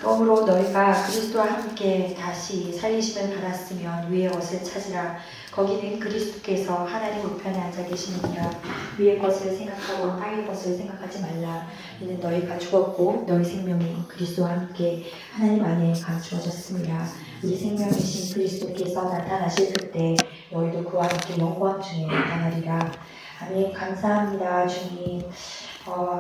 그러므로 너희가 그리스도와 함께 다시 살리심을 받았으면 위의 것을 찾으라. 거기는 그리스도께서 하나님 우편에 앉아 계시느니라. 위의 것을 생각하고 땅의 것을 생각하지 말라. 이는 너희가 죽었고 너희 생명이 그리스도와 함께 하나님 안에 감추어졌습니다. 우리 생명이신 그리스도께서 나타나실 그때 너희도 그와 함께 영광 중에 나타나리라. 아멘. 감사합니다, 주님.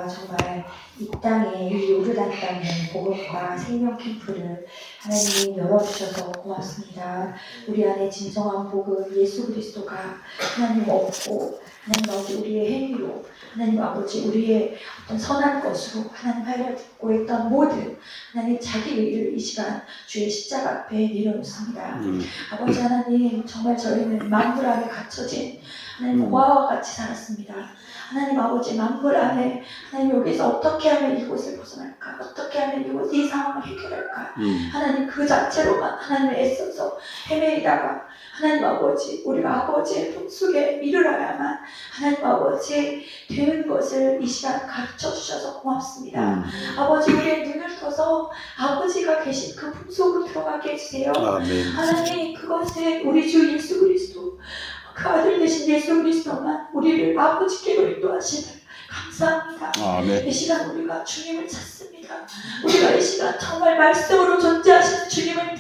정말 이 땅에, 이 요르단 땅에 복음과 생명 캠프를 하나님 열어주셔서 고맙습니다. 우리 안에 진정한 복음 예수 그리스도가 하나님 없고 하나님 아버지 우리의 행위로 하나님 아버지 우리의 어떤 선한 것으로 하나님 하려고 했던 모든 하나님 자기 의를 이 시간 주의 십자가 앞에 내려놓습니다. 아버지 하나님 정말 저희는 만물 안에 갇혀진 하나님 고아와 같이 살았습니다. 하나님 아버지 만물 안에 하나님 여기서 어떻게 하면 이곳을 벗어날까? 어떻게 하면 이 상황을 해결할까? 하나님 그 자체로만 하나님을 애써서 헤매이다가 하나님 아버지 우리가 아버지의 품속에 이르러야만 하나님 아버지 되는 것을 이 시간 가르쳐 주셔서 고맙습니다. 아버지 우리의 눈을 떠서 아버지가 계신 그 품속으로 들어가게 해주세요. 아멘. 하나님 그것은 우리 주 예수 그리스도 그 아들 되신 예수 그리스도만 우리를 아버지께로 인도하시는 감사합니다. 아멘. 이 시간 우리가 주님을 찾습니다. 우리가 이 시간 정말 말씀으로 존재하시는 주님을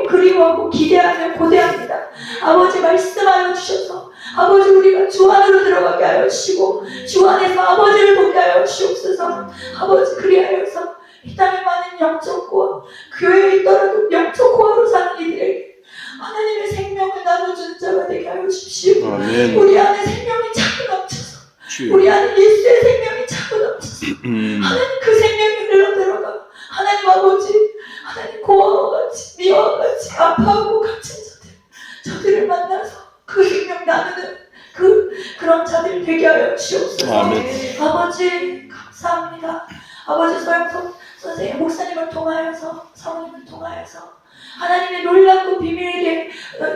그리워하고 기대하며 고대합니다. 아버지 말씀하여 주셔서 아버지 우리가 주 안으로 들어가게 하여 주시고 주 안에서 아버지를 보게 하여 주옵소서. 아버지 그리하여서 이 땅에 많은 영적 고아 교회에 있더라도 영적 고아로 사는 이들에게 하나님의 생명을 나눠주는 자가 되게 하여 주십시오. 아멘. 우리 안에 생명이 차고 넘쳐서 우리 안에 예수의 생명이 차고 넘쳐서 하나님 그 생명이 흘러들어가 하나님 아버지 하나님 고아와 같이 미워와 같이 아파하고 갇힌 저들을 만나서 그 생명 나누는 그런 자들 되게 하여 주옵소서. 아멘. 아버지 감사합니다. 아버지 소영석 선생님 목사님을 통하여서 사모님을 통하여서 하나님의 놀랍고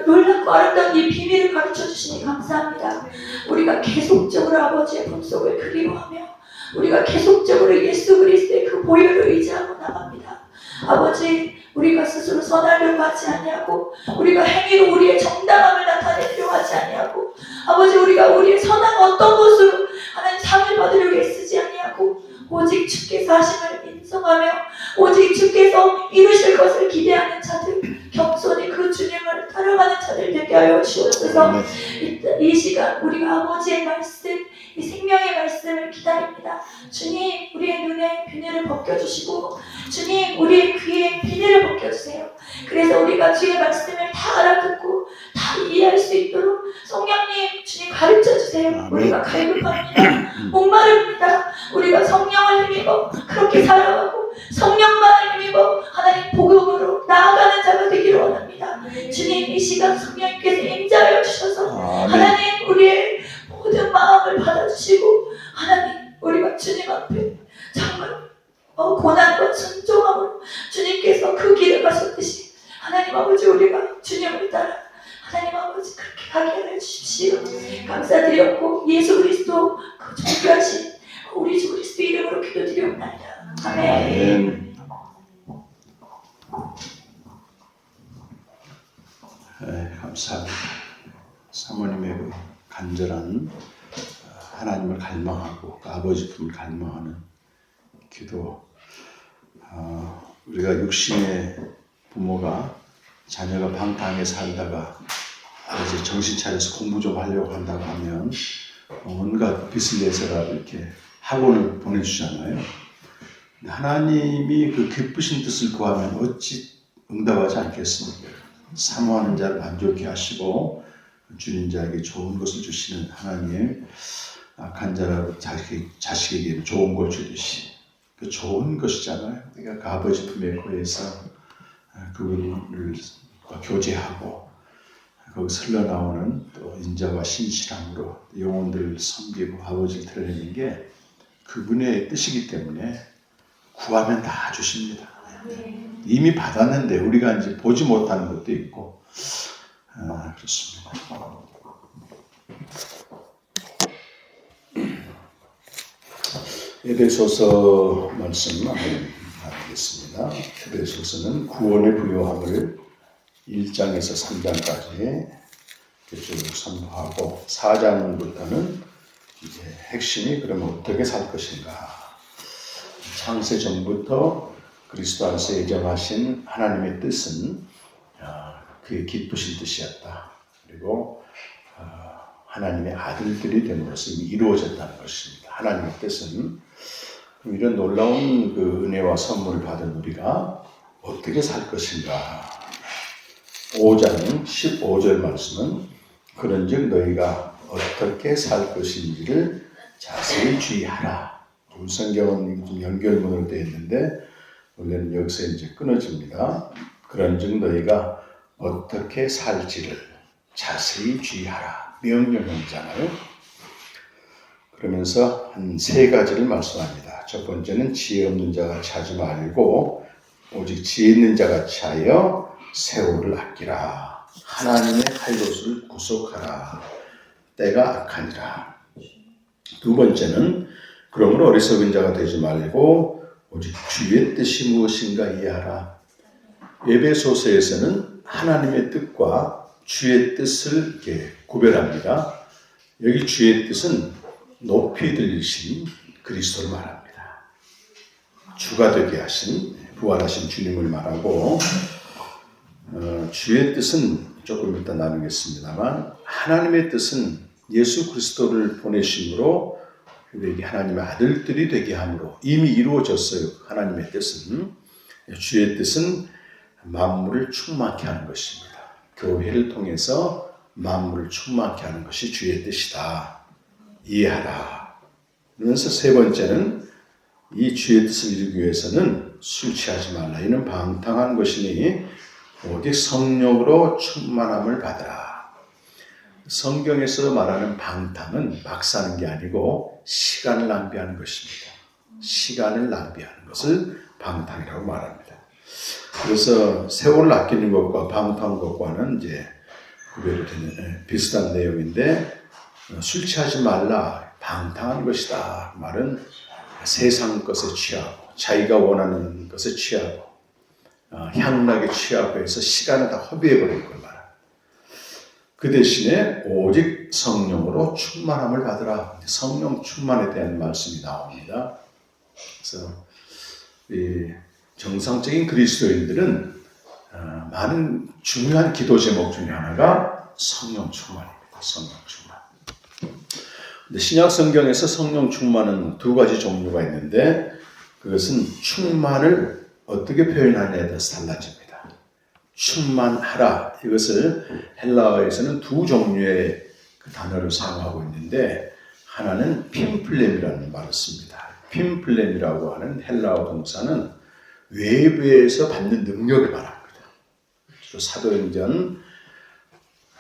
놀랍고 아름다운 이 비밀을 가르쳐 주시니 감사합니다. 우리가 계속적으로 아버지의 품속을 그리워하며 우리가 계속적으로 예수 그리스도의 그 보혈을 의지하고 나갑니다. 아버지 우리가 스스로 선하려고 하지 아니하고 우리가 행위로 우리의 정당함을 나타내려고 하지 아니하고 아버지 우리가 우리의 선한 어떤 것으로 하나님 상을 받으려고 애쓰지 아니하고 오직 주께서 하심을 인정하며 오직 주께서 이루실 것을 기대하는 자들 겸손히 그 주님을 따라가는 자들 되게 하여 주옵소서. 이 시간 우리가 아버지의 말씀 이 생명의 말씀을 기다립니다. 주님 우리의 눈에 비늘을 벗겨주시고 주님 우리의 귀에 비늘을 벗겨주세요. 그래서 우리가 주의 말씀을 다 알아듣고 다 이해할 수 있도록 성령님 주님 가르쳐주세요. 우리가 갈급합니다. 목마릅니다. 우리가 성령을 힘입어 그렇게 살아가고 성령만을 힘입어 하나님 복음으로 나아가는 자가 되기를 원합니다. 주님 이 시간 성령님께서 임자하여 주셔서 하나님 우리의 모든 마음을 받아주시고 하나님 우리가 주님 앞에 정말 고난과 순종함으로 주님께서 그 길을 가셨듯이 하나님 아버지 우리가 주님을 따라 하나님 아버지 그렇게 가게 하여 주십시오. 감사드렸고 예수 그리스도 그 존귀하신 우리 주 그리스도 이름으로 기도드리옵나이다. 아멘. 감사합니다. 사모님의 그 간절한 하나님을 갈망하고 그 아버지 품을 갈망하는 기도. 우리가 육신의 부모가 자녀가 방탕하게 살다가 이제 정신 차려서 공부 좀 하려고 한다고 하면 온갖 빚을 내서라도 이렇게 학원을 보내주잖아요. 하나님이 그 기쁘신 뜻을 구하면 어찌 응답하지 않겠습니까? 사모하는 자를 만족케 하시고 주는 자에게 좋은 것을 주시는 하나님, 악한 자라도 자식에게 좋은 걸 주듯이 그 좋은 것이잖아요. 그러니까 그 아버지 품에 거해서 그분을 교제하고 거기서 흘러나오는 또 인자와 신실함으로 영혼들을 섬기고 아버지를 드러내는 게 그분의 뜻이기 때문에 구하면 다 주십니다. 이미 받았는데 우리가 이제 보지 못하는 것도 있고 그렇습니다. 에베소서 말씀 한번 읽겠습니다. 에베소서는 구원의 부요함을 1장에서 3장까지 쭉 선포하고 4장부터는 이제 핵심이 그러면 어떻게 살 것인가. 창세 전부터 그리스도 안에서 예정하신 하나님의 뜻은 그의 기쁘신 뜻이었다. 그리고 하나님의 아들들이 됨으로써 이미 이루어졌다는 것입니다. 하나님의 뜻은. 그럼 이런 놀라운 그 은혜와 선물을 받은 우리가 어떻게 살 것인가. 5장 15절 말씀은 그런즉 너희가 어떻게 살 것인지를 자세히 주의하라. 우리 성경은 좀 연결문으로 되어 있는데 원래는 여기서 이제 끊어집니다. 그런즉 너희가 어떻게 살지를 자세히 주의하라. 명령형이잖아요. 그러면서 한 3가지를 말씀합니다. 첫 번째는 지혜 없는 자같이 하지 말고 오직 지혜 있는 자같이 하여 세월을 아끼라. 하나님의 칼롯을 구속하라. 때가 악하니라. 두 번째는 그러므로 어리석은 자가 되지 말고 오직 주의 뜻이 무엇인가 이해하라. 에베소서에서는 하나님의 뜻과 주의 뜻을 이렇게 구별합니다. 여기 주의 뜻은 높이 들리신 그리스도를 말합니다. 주가 되게 하신 부활하신 주님을 말하고 주의 뜻은 조금 이따 나누겠습니다만 하나님의 뜻은 예수 그리스도를 보내심으로 우리에게 하나님의 아들들이 되게 함으로 이미 이루어졌어요. 하나님의 뜻은. 주의 뜻은 만물을 충만케 하는 것입니다. 교회를 통해서 만물을 충만케 하는 것이 주의 뜻이다. 이해하라. 그러면서 3번째는 이 주의 뜻을 이루기 위해서는 술 취하지 말라. 이는 방탕한 것이니 오직 성령으로 충만함을 받으라. 성경에서 말하는 방탕은 막 사는 게 아니고 시간을 낭비하는 것입니다. 시간을 낭비하는 것을 방탕이라고 말합니다. 그래서 세월을 아끼는 것과 방탕한 것과는 이제 구별이 되는 비슷한 내용인데 술 취하지 말라. 방탕한 것이다. 말은 세상 것에 취하고 자기가 원하는 것에 취하고 향락에 취하고 해서 시간을 다 허비해버리는 걸 말합니다. 그 대신에 오직 성령으로 충만함을 받으라. 성령 충만에 대한 말씀이 나옵니다. 그래서 이 정상적인 그리스도인들은 많은 중요한 기도 제목 중에 하나가 성령 충만입니다. 성령 충만. 근데 신약 성경에서 성령 충만은 2가지 종류가 있는데 그것은 충만을 어떻게 표현하느냐에 따라서 달라집니다. 충만하라. 이것을 헬라어에서는 2 종류의 그 단어를 사용하고 있는데 하나는 핌플렘이라는 말을 씁니다. 핌플렘이라고 하는 헬라어 동사는 외부에서 받는 능력을 말합니다. 사도행전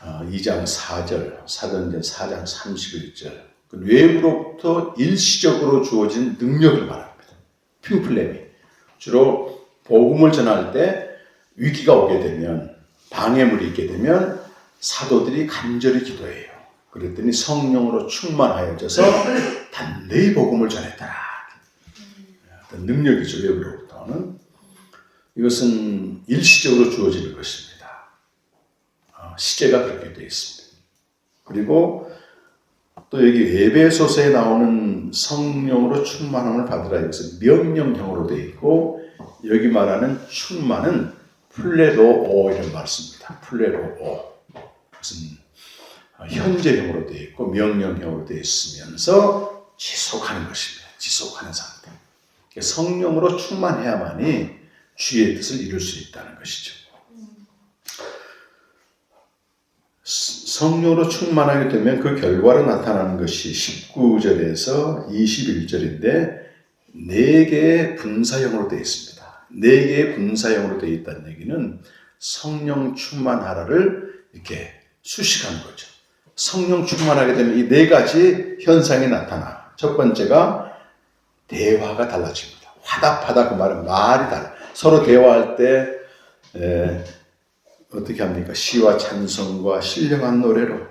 2장 4절, 사도행전 4장 31절. 외부로부터 일시적으로 주어진 능력을 말합니다. 핌플렘이. 주로 복음을 전할 때 위기가 오게 되면, 방해물이 있게 되면 사도들이 간절히 기도해요. 그랬더니 성령으로 충만하여져서 단대히 복음을 전했더라. 어떤 능력이죠, 외부로부터는. 이것은 일시적으로 주어지는 것입니다. 시제가 그렇게 되어 있습니다. 그리고 또 여기 에베소서에 나오는 성령으로 충만함을 받으라. 이것은 명령형으로 되어 있고 여기 말하는 충만은 플레로오 이런 말을 씁니다. 플레로오. 무슨 현재형으로 되어 있고 명령형으로 되어 있으면서 지속하는 것입니다. 지속하는 상태. 성령으로 충만해야만이 주의 뜻을 이룰 수 있다는 것이죠. 성령으로 충만하게 되면 그 결과로 나타나는 것이 19절에서 21절인데 4개의 분사형으로 되어 있습니다. 4개의 분사형으로 되어 있다는 얘기는 성령 충만하라를 이렇게 수식하는 거죠. 성령 충만하게 되면 이 4가지 현상이 나타나. 첫 번째가 대화가 달라집니다. 화답하다 그 말은 말이 달라. 서로 대화할 때 어떻게 합니까? 시와 찬송과 신령한 노래로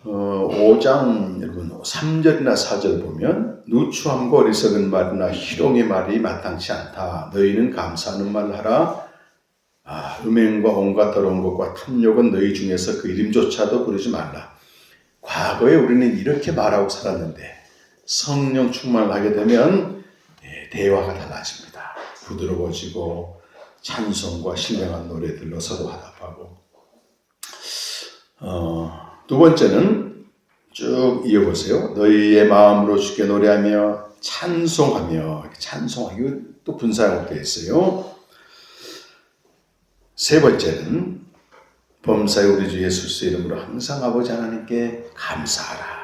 5장 여러분 3절이나 4절 보면 누추함과 어리석은 말이나 희롱의 말이 마땅치 않다. 너희는 감사하는 말을 하라. 음행과 온갖 더러운 것과 탐욕은 너희 중에서 그 이름조차도 부르지 말라. 과거에 우리는 이렇게 말하고 살았는데 성령 충만을 하게 되면 대화가 달라집니다. 부드러워지고 찬송과 신령한 노래들로 서로 화답하고. 두 번째는 쭉 이어보세요. 너희의 마음으로 주께 노래하며 찬송하며. 찬송하기 또 분사형으로 되어 있어요. 세 번째는 범사의 우리 주 예수 그리스도의 이름으로 항상 아버지 하나님께 감사하라.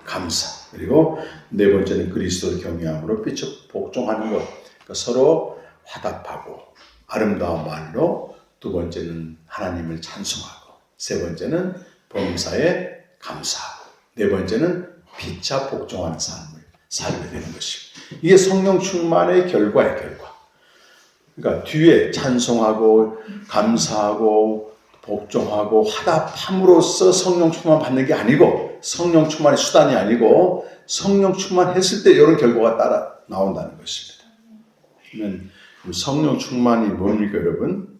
감사. 그리고 네 번째는 그리스도를 경외함으로 빛을 복종하는 것. 그러니까 서로 화답하고 아름다운 말로. 두 번째는 하나님을 찬송하고. 세 번째는 범사에 감사하고. 네 번째는 피차 복종하는 삶을 살게 되는 것이고. 이게 성령 충만의 결과예요. 결과. 그러니까 뒤에 찬송하고 감사하고 복종하고 화답함으로써 성령 충만 받는 게 아니고, 성령 충만의 수단이 아니고 성령 충만했을 때 이런 결과가 따라 나온다는 것입니다. 그러면 성령 충만이 뭡니까 여러분?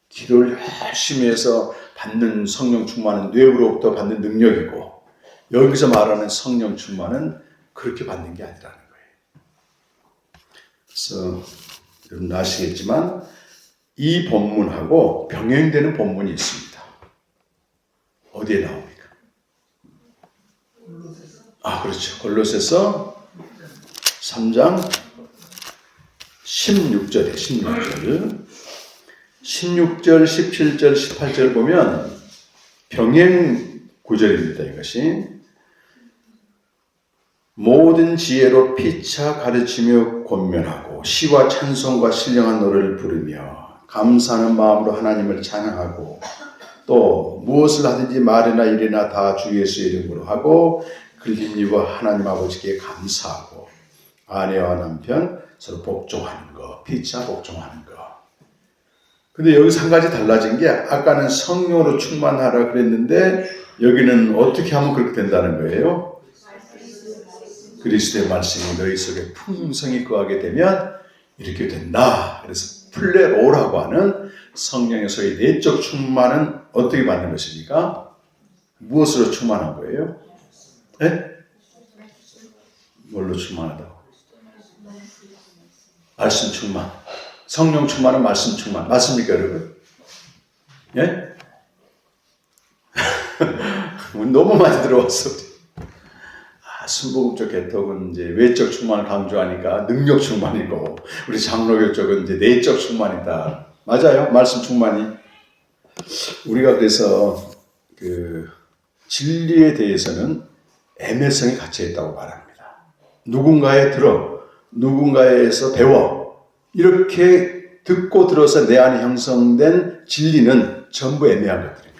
기도를 열심히 해서 받는 성령 충만은 뇌로부터 받는 능력이고, 여기서 말하는 성령 충만은 그렇게 받는 게 아니라는 거예요. 그래서 여러분 아시겠지만 이 본문하고 병행되는 본문이 있습니다. 어디에 나옵니까? 그렇죠. 골로새서 3장 16절에 16절, 17절, 18절 보면 병행 구절입니다. 이것이 모든 지혜로 피차 가르치며 권면하고 시와 찬송과 신령한 노래를 부르며 감사하는 마음으로 하나님을 찬양하고, 또 무엇을 하든지 말이나 일이나 다 주 예수의 이름으로 하고 글린 이와 하나님 아버지께 감사하고 아내와 남편 서로 복종하는 것. 피차 복종하는 것. 근데 여기서 한 가지 달라진 게, 아까는 성령으로 충만하라 그랬는데 여기는 어떻게 하면 그렇게 된다는 거예요? 그리스도의 말씀이 너희 속에 풍성히 거하게 되면 이렇게 된다. 그래서 플레로라고 하는 성령의 소위 내적 충만은 어떻게 받는 것입니까? 무엇으로 충만한 거예요? 네? 뭘로 충만하다고? 말씀 충만. 성령 충만은 말씀 충만. 맞습니까, 여러분? 예? 너무 많이 들어왔어. 순복음적 개혁은 이제 외적 충만을 강조하니까 능력 충만이고, 우리 장로교 쪽은 이제 내적 충만이다. 맞아요. 말씀 충만이. 우리가 그래서 그 진리에 대해서는 애매성이 갇혀 있다고 말합니다. 누군가에 들어, 누군가에서 배워, 이렇게 듣고 들어서 내 안에 형성된 진리는 전부 애매한 것들입니다.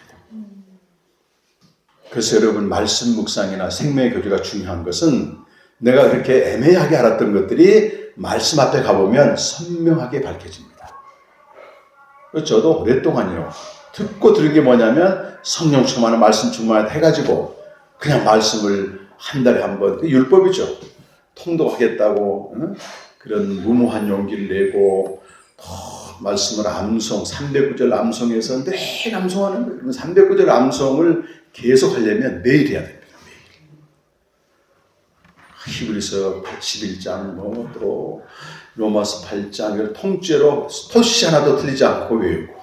그래서 여러분 말씀 묵상이나 생명의 교제가 중요한 것은 내가 그렇게 애매하게 알았던 것들이 말씀 앞에 가보면 선명하게 밝혀집니다. 저도 오랫동안요, 듣고 들은 게 뭐냐면 성령 충만한 말씀 충만한 해가지고 그냥 말씀을 한 달에 한 번, 율법이죠. 통독하겠다고 그런 무모한 용기를 내고 말씀을 암송, 300구절 암송해서 매일 암송하는 거예요. 300구절 암송을 계속 하려면 매일 해야 됩니다. 매일. 히브리서 81장, 또 로마서 8장을 통째로 토시 하나도 틀리지 않고 외우고,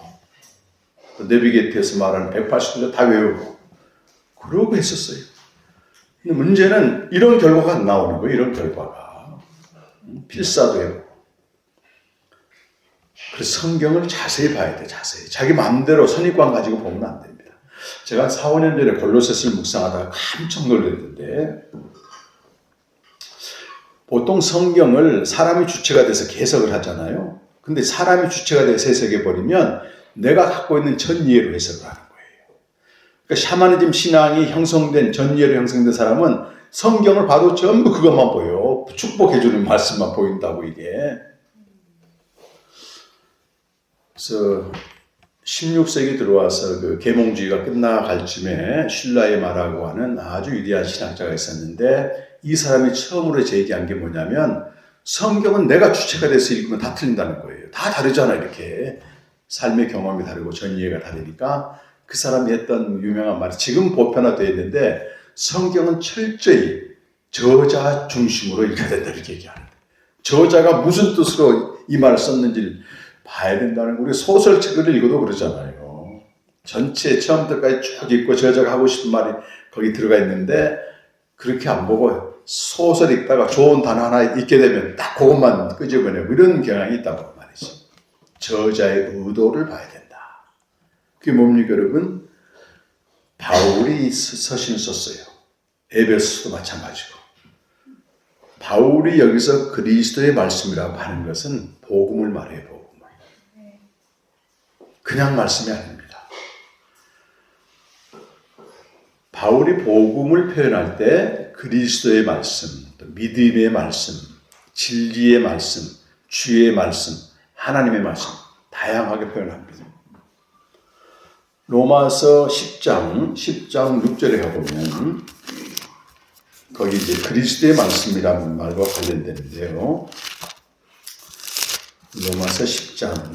네비게이트에서 말하는 180구절 다 외우고, 그러고 했었어요. 근데 문제는 이런 결과가 안 나오는 거예요. 이런 결과가. 필사도 해고. 그래서 성경을 자세히 봐야 돼. 자세히. 자기 마음대로 선입관 가지고 보면 안 됩니다. 제가 4, 5년 전에 골로새서를 묵상하다가 깜짝 놀랐는데, 보통 성경을 사람이 주체가 돼서 해석을 하잖아요. 근데 사람이 주체가 돼서 해석해버리면 내가 갖고 있는 전이해로 해석을 하는 거예요. 그러니까 샤머니즘 신앙이 형성된, 전이해로 형성된 사람은 성경을 봐도 전부 그것만 보여. 축복해주는 말씀만 보인다고 이게. 그래서 16세기 들어와서 그 계몽주의가 끝나갈 쯤에 슐라의 마라고 하는 아주 위대한 신학자가 있었는데 이 사람이 처음으로 제기한 게 뭐냐면 성경은 내가 주체가 돼서 읽으면 다 틀린다는 거예요. 다 다르잖아 이렇게. 삶의 경험이 다르고 전이해가 다르니까 그 사람이 했던 유명한 말이 지금 보편화되어 있는데 성경은 철저히 저자 중심으로 읽어야 된다 이렇게 얘기하는 거예요. 저자가 무슨 뜻으로 이 말을 썼는지를 봐야 된다는 거. 우리 소설책을 읽어도 그러잖아요. 전체 처음부터까지 쭉 읽고 저자가 하고 싶은 말이 거기 들어가 있는데 그렇게 안 보고 소설 읽다가 좋은 단어 하나 읽게 되면 딱 그것만 끄집어내고 이런 경향이 있다고 말이죠. 저자의 의도를 봐야 된다. 그게 뭡니까 여러분? 바울이 서신을 썼어요. 에베소서도 마찬가지고. 바울이 여기서 그리스도의 말씀이라고 하는 것은 복음을 말해요. 복음을. 그냥 말씀이 아닙니다. 바울이 복음을 표현할 때 그리스도의 말씀, 믿음의 말씀, 진리의 말씀, 주의 말씀, 하나님의 말씀 다양하게 표현합니다. 로마서 10장 6절에 가보면 거기 이제 그리스도의 말씀이라는 말과 관련되는데요. 로마서 10장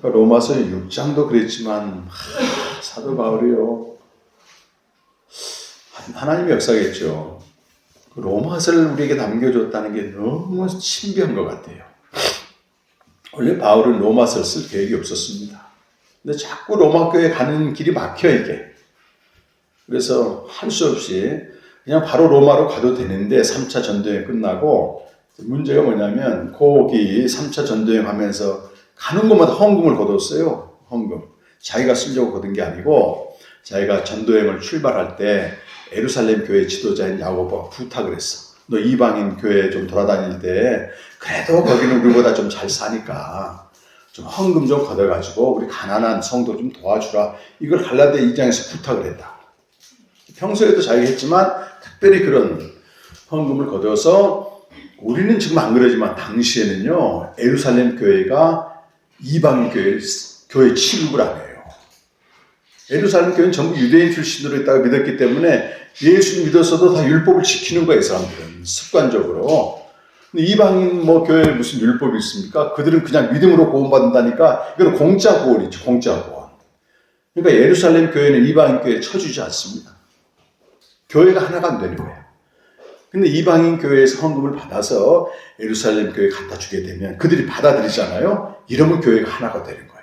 로마서 6장도 그랬지만 사도 바울이요. 하나님의 역사겠죠. 로마서를 우리에게 남겨줬다는 게 너무 신비한 것 같아요. 원래 바울은 로마서를 쓸 계획이 없었습니다. 근데 자꾸 로마 교회에 가는 길이 막혀 이게. 그래서 할 수 없이 그냥 바로 로마로 가도 되는데 3차 전도여행 끝나고 문제가 뭐냐면 거기 3차 전도여행 하면서 가는 곳마다 헌금을 거뒀어요. 헌금. 자기가 쓰려고 거둔 게 아니고 자기가 전도여행을 출발할 때 예루살렘 교회 지도자인 야고보가 부탁을 했어. 너 이방인 교회 좀 돌아다닐 때 그래도 거기는 우리보다 좀 잘 사니까 좀 헌금 좀 걷어가지고 우리 가난한 성도 좀 도와주라. 이걸 갈라디아 2장에서 부탁을 했다. 평소에도 자기가 했지만 특별히 그런 헌금을 거둬서 우리는 지금 안 그러지만 당시에는요 예루살렘 교회가 이방인 교회 취급을 안 해요. 예루살렘 교회는 전부 유대인 출신으로 있다가 믿었기 때문에 예수를 믿었어도 다 율법을 지키는 거예요. 사람들은 습관적으로. 근데 이방인 교회에 무슨 율법이 있습니까? 그들은 그냥 믿음으로 구원받는다니까 이건 공짜 구원이죠. 공짜 구원. 그러니까 예루살렘 교회는 이방인 교회에 쳐주지 않습니다. 교회가 하나가 안 되는 거예요. 근데 이방인 교회에서 헌금을 받아서 예루살렘 교회에 갖다 주게 되면 그들이 받아들이잖아요. 이러면 교회가 하나가 되는 거예요.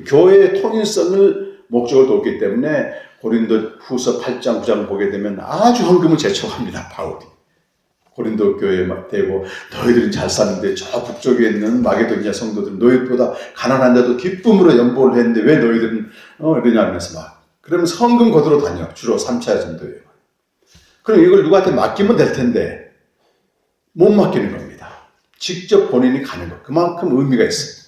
교회의 통일성을 목적으로 뒀기 때문에 고린도 후서 8장 9장 보게 되면 아주 헌금을 제쳐갑니다. 바울이. 고린도 교회에 막 대고 너희들은 잘 사는데 저 북쪽에 있는 마게도니아 성도들은 너희보다 가난한 자도 기쁨으로 연보를 했는데 왜 너희들은 이러냐면서 막 그러면서 헌금 거두러 다녀. 주로 3차 전도예요. 그럼 이걸 누구한테 맡기면 될 텐데 못 맡기는 겁니다. 직접 본인이 가는 것. 그만큼 의미가 있어요.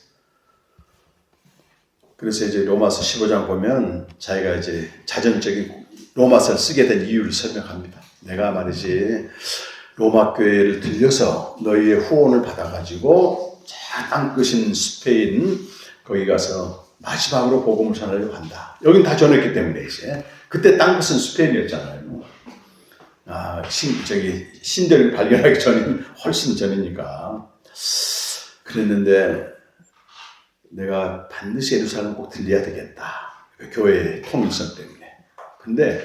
그래서 이제 로마서 15장 보면 자기가 이제 자전적인 로마서를 쓰게 된 이유를 설명합니다. 내가 말이지 로마 교회를 들려서 너희의 후원을 받아가지고 저 땅끝인 스페인 거기 가서 마지막으로 복음을 전하려고 한다. 여긴 다 전했기 때문에 이제 그때 땅끝은 스페인이었잖아요. 신대를 발견하기 전인 훨씬 전이니까 그랬는데 내가 반드시 예루살렘 꼭 들려야 되겠다. 교회의 통일성 때문에. 근데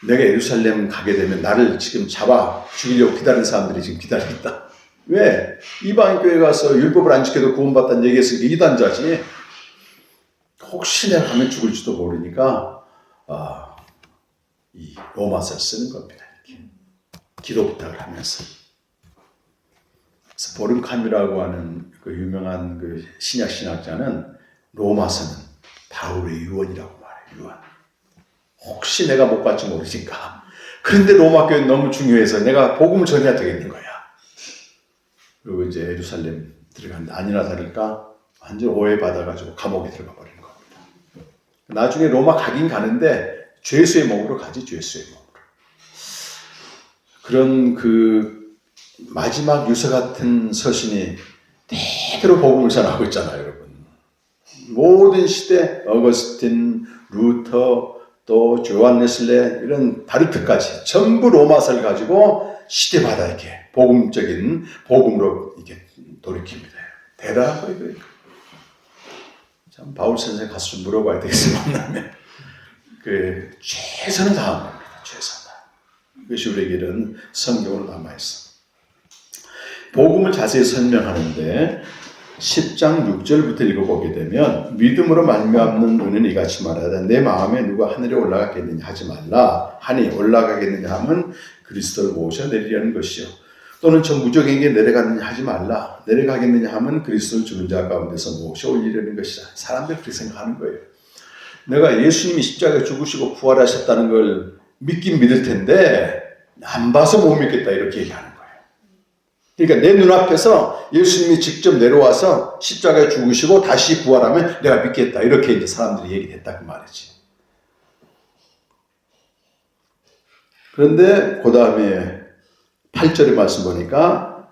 내가 예루살렘 가게 되면 나를 지금 잡아 죽이려고 기다리는 사람들이 지금 기다린다. 왜? 이방인 교회 가서 율법을 안 지켜도 구원받다는 얘기했으니까 이단자지. 혹시 내가 가면 죽을지도 모르니까 이 로마서를 쓰는 겁니다. 이렇게. 기도 부탁을 하면서. 그래서 보름캄이라고 하는 그 유명한 그 신약 신학자는 로마서는 바울의 유언이라고 말해요. 유언. 혹시 내가 못 갈지 모르니까. 그런데 로마 교회는 너무 중요해서 내가 복음을 전해야 되겠는 거야. 그리고 이제 예루살렘 들어갔는데 아니나 다를까 완전 오해받아가지고 감옥에 들어가 버린 겁니다. 나중에 로마 가긴 가는데 죄수의 몸으로 가지. 죄수의 몸으로. 그런 그 마지막 유서 같은 서신이 대대로 복음을 전하고 있잖아요, 여러분. 모든 시대 어거스틴, 루터, 또 조한 웨슬레 이런 바르트까지 전부 로마서를 가지고 시대마다 이렇게 복음적인 복음으로 이렇게 돌이킵니다. 대단한 거예요. 참 바울 선생 가서 좀 물어봐야 되겠어요. 만나면 최선을 다한 겁니다. 최선을. 그것이 우리에게는 성경으로 남아 있어. 복음을 자세히 설명하는데 10장 6절부터 읽어보게 되면 믿음으로 말미암는 은혜는 이같이 말하다. 내 마음에 누가 하늘에 올라가겠느냐 하지 말라. 하니 올라가겠느냐 하면 그리스도를 모셔 내리려는 것이요. 또는 저 무적에게 내려가느냐 하지 말라. 내려가겠느냐 하면 그리스도를 죽은 자 가운데서 모셔 올리려는 것이다. 사람들이 그렇게 생각하는 거예요. 내가 예수님이 십자가에 죽으시고 부활하셨다는 걸 믿긴 믿을 텐데 안 봐서 못 믿겠다 이렇게 얘기하는 거예요. 그러니까 내 눈앞에서 예수님이 직접 내려와서 십자가에 죽으시고 다시 부활하면 내가 믿겠다 이렇게 이제 사람들이 얘기했다 그 말이지. 그런데 그 다음에 8절의 말씀 보니까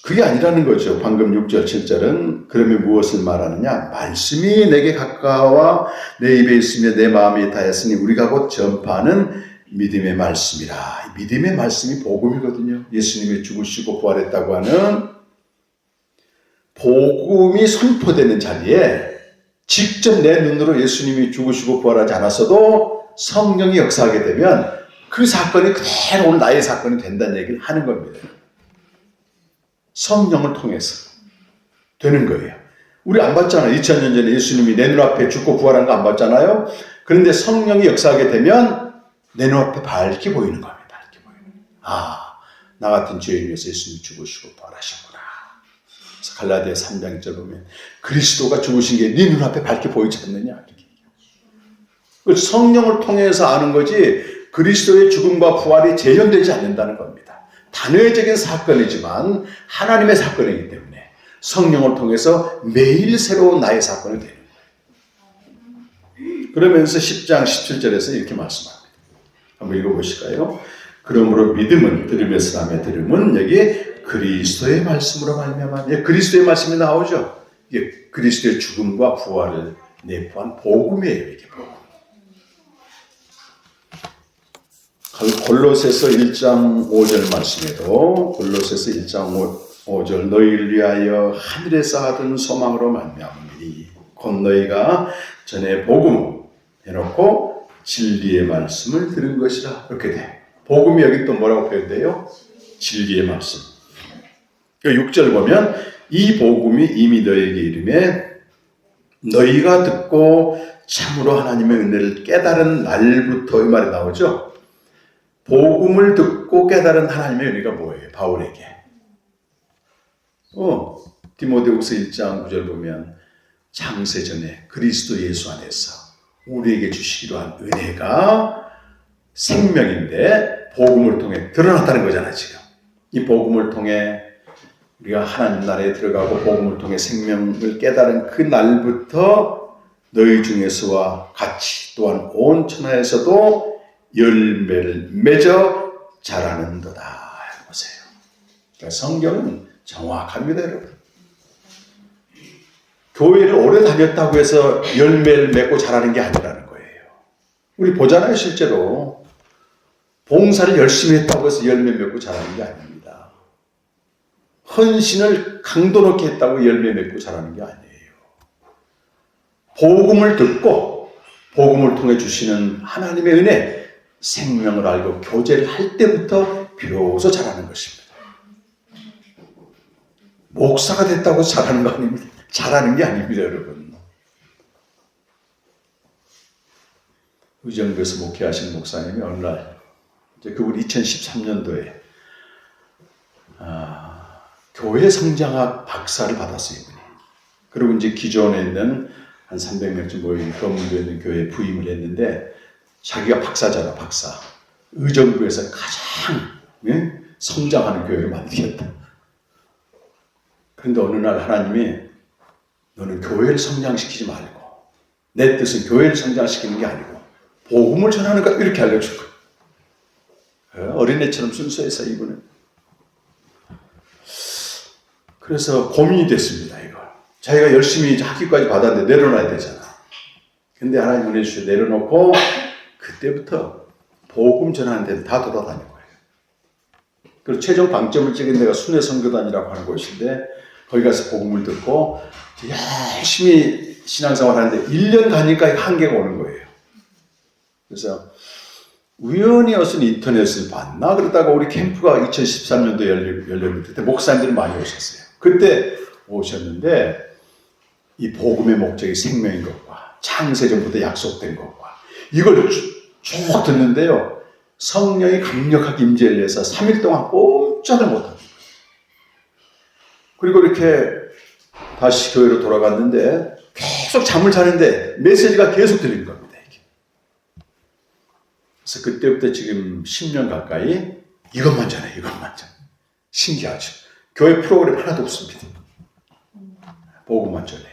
그게 아니라는 거죠. 방금 6절 7절은 그러면 무엇을 말하느냐. 말씀이 내게 가까워 내 입에 있으며 내 마음에 닿았으니 우리가 곧 전파하는 믿음의 말씀이라. 믿음의 말씀이 복음이거든요. 예수님이 죽으시고 부활했다고 하는 복음이 선포되는 자리에 직접 내 눈으로 예수님이 죽으시고 부활하지 않았어도 성령이 역사하게 되면 그 사건이 그대로 오늘 나의 사건이 된다는 얘기를 하는 겁니다. 성령을 통해서 되는 거예요. 우리 안 봤잖아요. 2000년 전에 예수님이 내 눈앞에 죽고 부활한 거 안 봤잖아요. 그런데 성령이 역사하게 되면 내 눈앞에 밝게 보이는 겁니다. 밝게 보이는. 아, 나 같은 죄인 위해서 예수님이 죽으시고 부활하셨구나. 그래서 갈라디아 3장 1절 보면 그리스도가 죽으신 게 네 눈앞에 밝게 보이지 않느냐. 이렇게. 성령을 통해서 아는 거지 그리스도의 죽음과 부활이 재현되지 않는다는 겁니다. 단회적인 사건이지만 하나님의 사건이기 때문에 성령을 통해서 매일 새로운 나의 사건이 되는 거예요. 그러면서 10장 17절에서 이렇게 말씀합니다. 한번 읽어보실까요? 그러므로 믿음은 들음에서 남의 들음은 여기 그리스도의 말씀으로 말미암아. 그리스도의 말씀이 나오죠. 이게 그리스도의 죽음과 부활을 내포한 복음이에요. 이게 복음. 골로새서 1장 5절 말씀에도 골로새서 1장 5절 너희를 위하여 하늘에서 하던 소망으로 말미암으니 곧 너희가 전에 복음 해놓고 진리의 말씀을 들은 것이라. 이렇게 돼. 복음이 여기 또 뭐라고 표현돼요? 진리의 말씀. 6절 보면 이 복음이 이미 너희에게 이르매 너희가 듣고 참으로 하나님의 은혜를 깨달은 날부터 이 말이 나오죠. 복음을 듣고 깨달은 하나님의 은혜가 뭐예요? 바울에게. 디모데후서 1장 9절 보면 창세전에 그리스도 예수 안에서 우리에게 주시기로 한 은혜가 생명인데 복음을 통해 드러났다는 거잖아요. 지금 이 복음을 통해 우리가 하나님 나라에 들어가고 복음을 통해 생명을 깨달은 그 날부터 너희 중에서와 같이 또한 온 천하에서도 열매를 맺어 자라는도다. 보세요. 그러니까 성경은 정확합니다, 여러분. 교회를 오래 다녔다고 해서 열매를 맺고 자라는 게 아니라는 거예요. 우리 보잖아요, 실제로. 봉사를 열심히 했다고 해서 열매 맺고 자라는 게 아닙니다. 헌신을 강도 높게 했다고 열매 맺고 자라는 게 아니에요. 복음을 듣고 복음을 통해 주시는 하나님의 은혜, 생명을 알고 교제를 할 때부터 비로소 자라는 것입니다. 목사가 됐다고 자라는 거 아닙니다. 자라는 게 아닙니다, 여러분. 의정부에서 목회하신 목사님이 어느 날, 그분 2013년도에 교회 성장학 박사를 받았어요, 이분이. 그리고 이제 기존에 있는 한 300명쯤 모인 검문도에 있는 교회에 부임을 했는데, 자기가 박사잖아, 박사. 의정부에서 가장 성장하는 교회를 만들겠다. 그런데 어느 날 하나님이 너는 교회를 성장시키지 말고 내 뜻은 교회를 성장시키는 게 아니고 복음을 전하는 것 이렇게 알려줄 거야. 어린애처럼 순수해서 이분은. 그래서 고민이 됐습니다. 이거 자기가 열심히 학위까지 받았는데 내려놔야 되잖아. 근데 하나님 은혜 주셔 내려놓고 그때부터 복음 전하는 데는 다 돌아다닌 거예요. 그리고 최종 방점을 찍은 데가 순회 선교단이라고 하는 곳인데 거기 가서 복음을 듣고 열심히 신앙생활 하는데 1년 가니까 한계가 오는 거예요. 그래서 우연히 어선 인터넷을 봤나 그러다가 우리 캠프가 2013년도에 열렸는데 그때 목사님들이 많이 오셨어요. 그때 오셨는데 이 복음의 목적이 생명인 것과 창세전부터 약속된 것과 이걸 쭉 듣는데요. 성령이 강력하게 임재를 해서 3일 동안 꼼짝을 못합니다. 그리고 이렇게 다시 교회로 돌아갔는데 계속 잠을 자는데 메시지가 계속 들리는 겁니다. 이게. 그래서 그때부터 지금 10년 가까이 이것만 전해, 이것만 전해. 신기하죠. 교회 프로그램 하나도 없습니다. 복음만 전해요.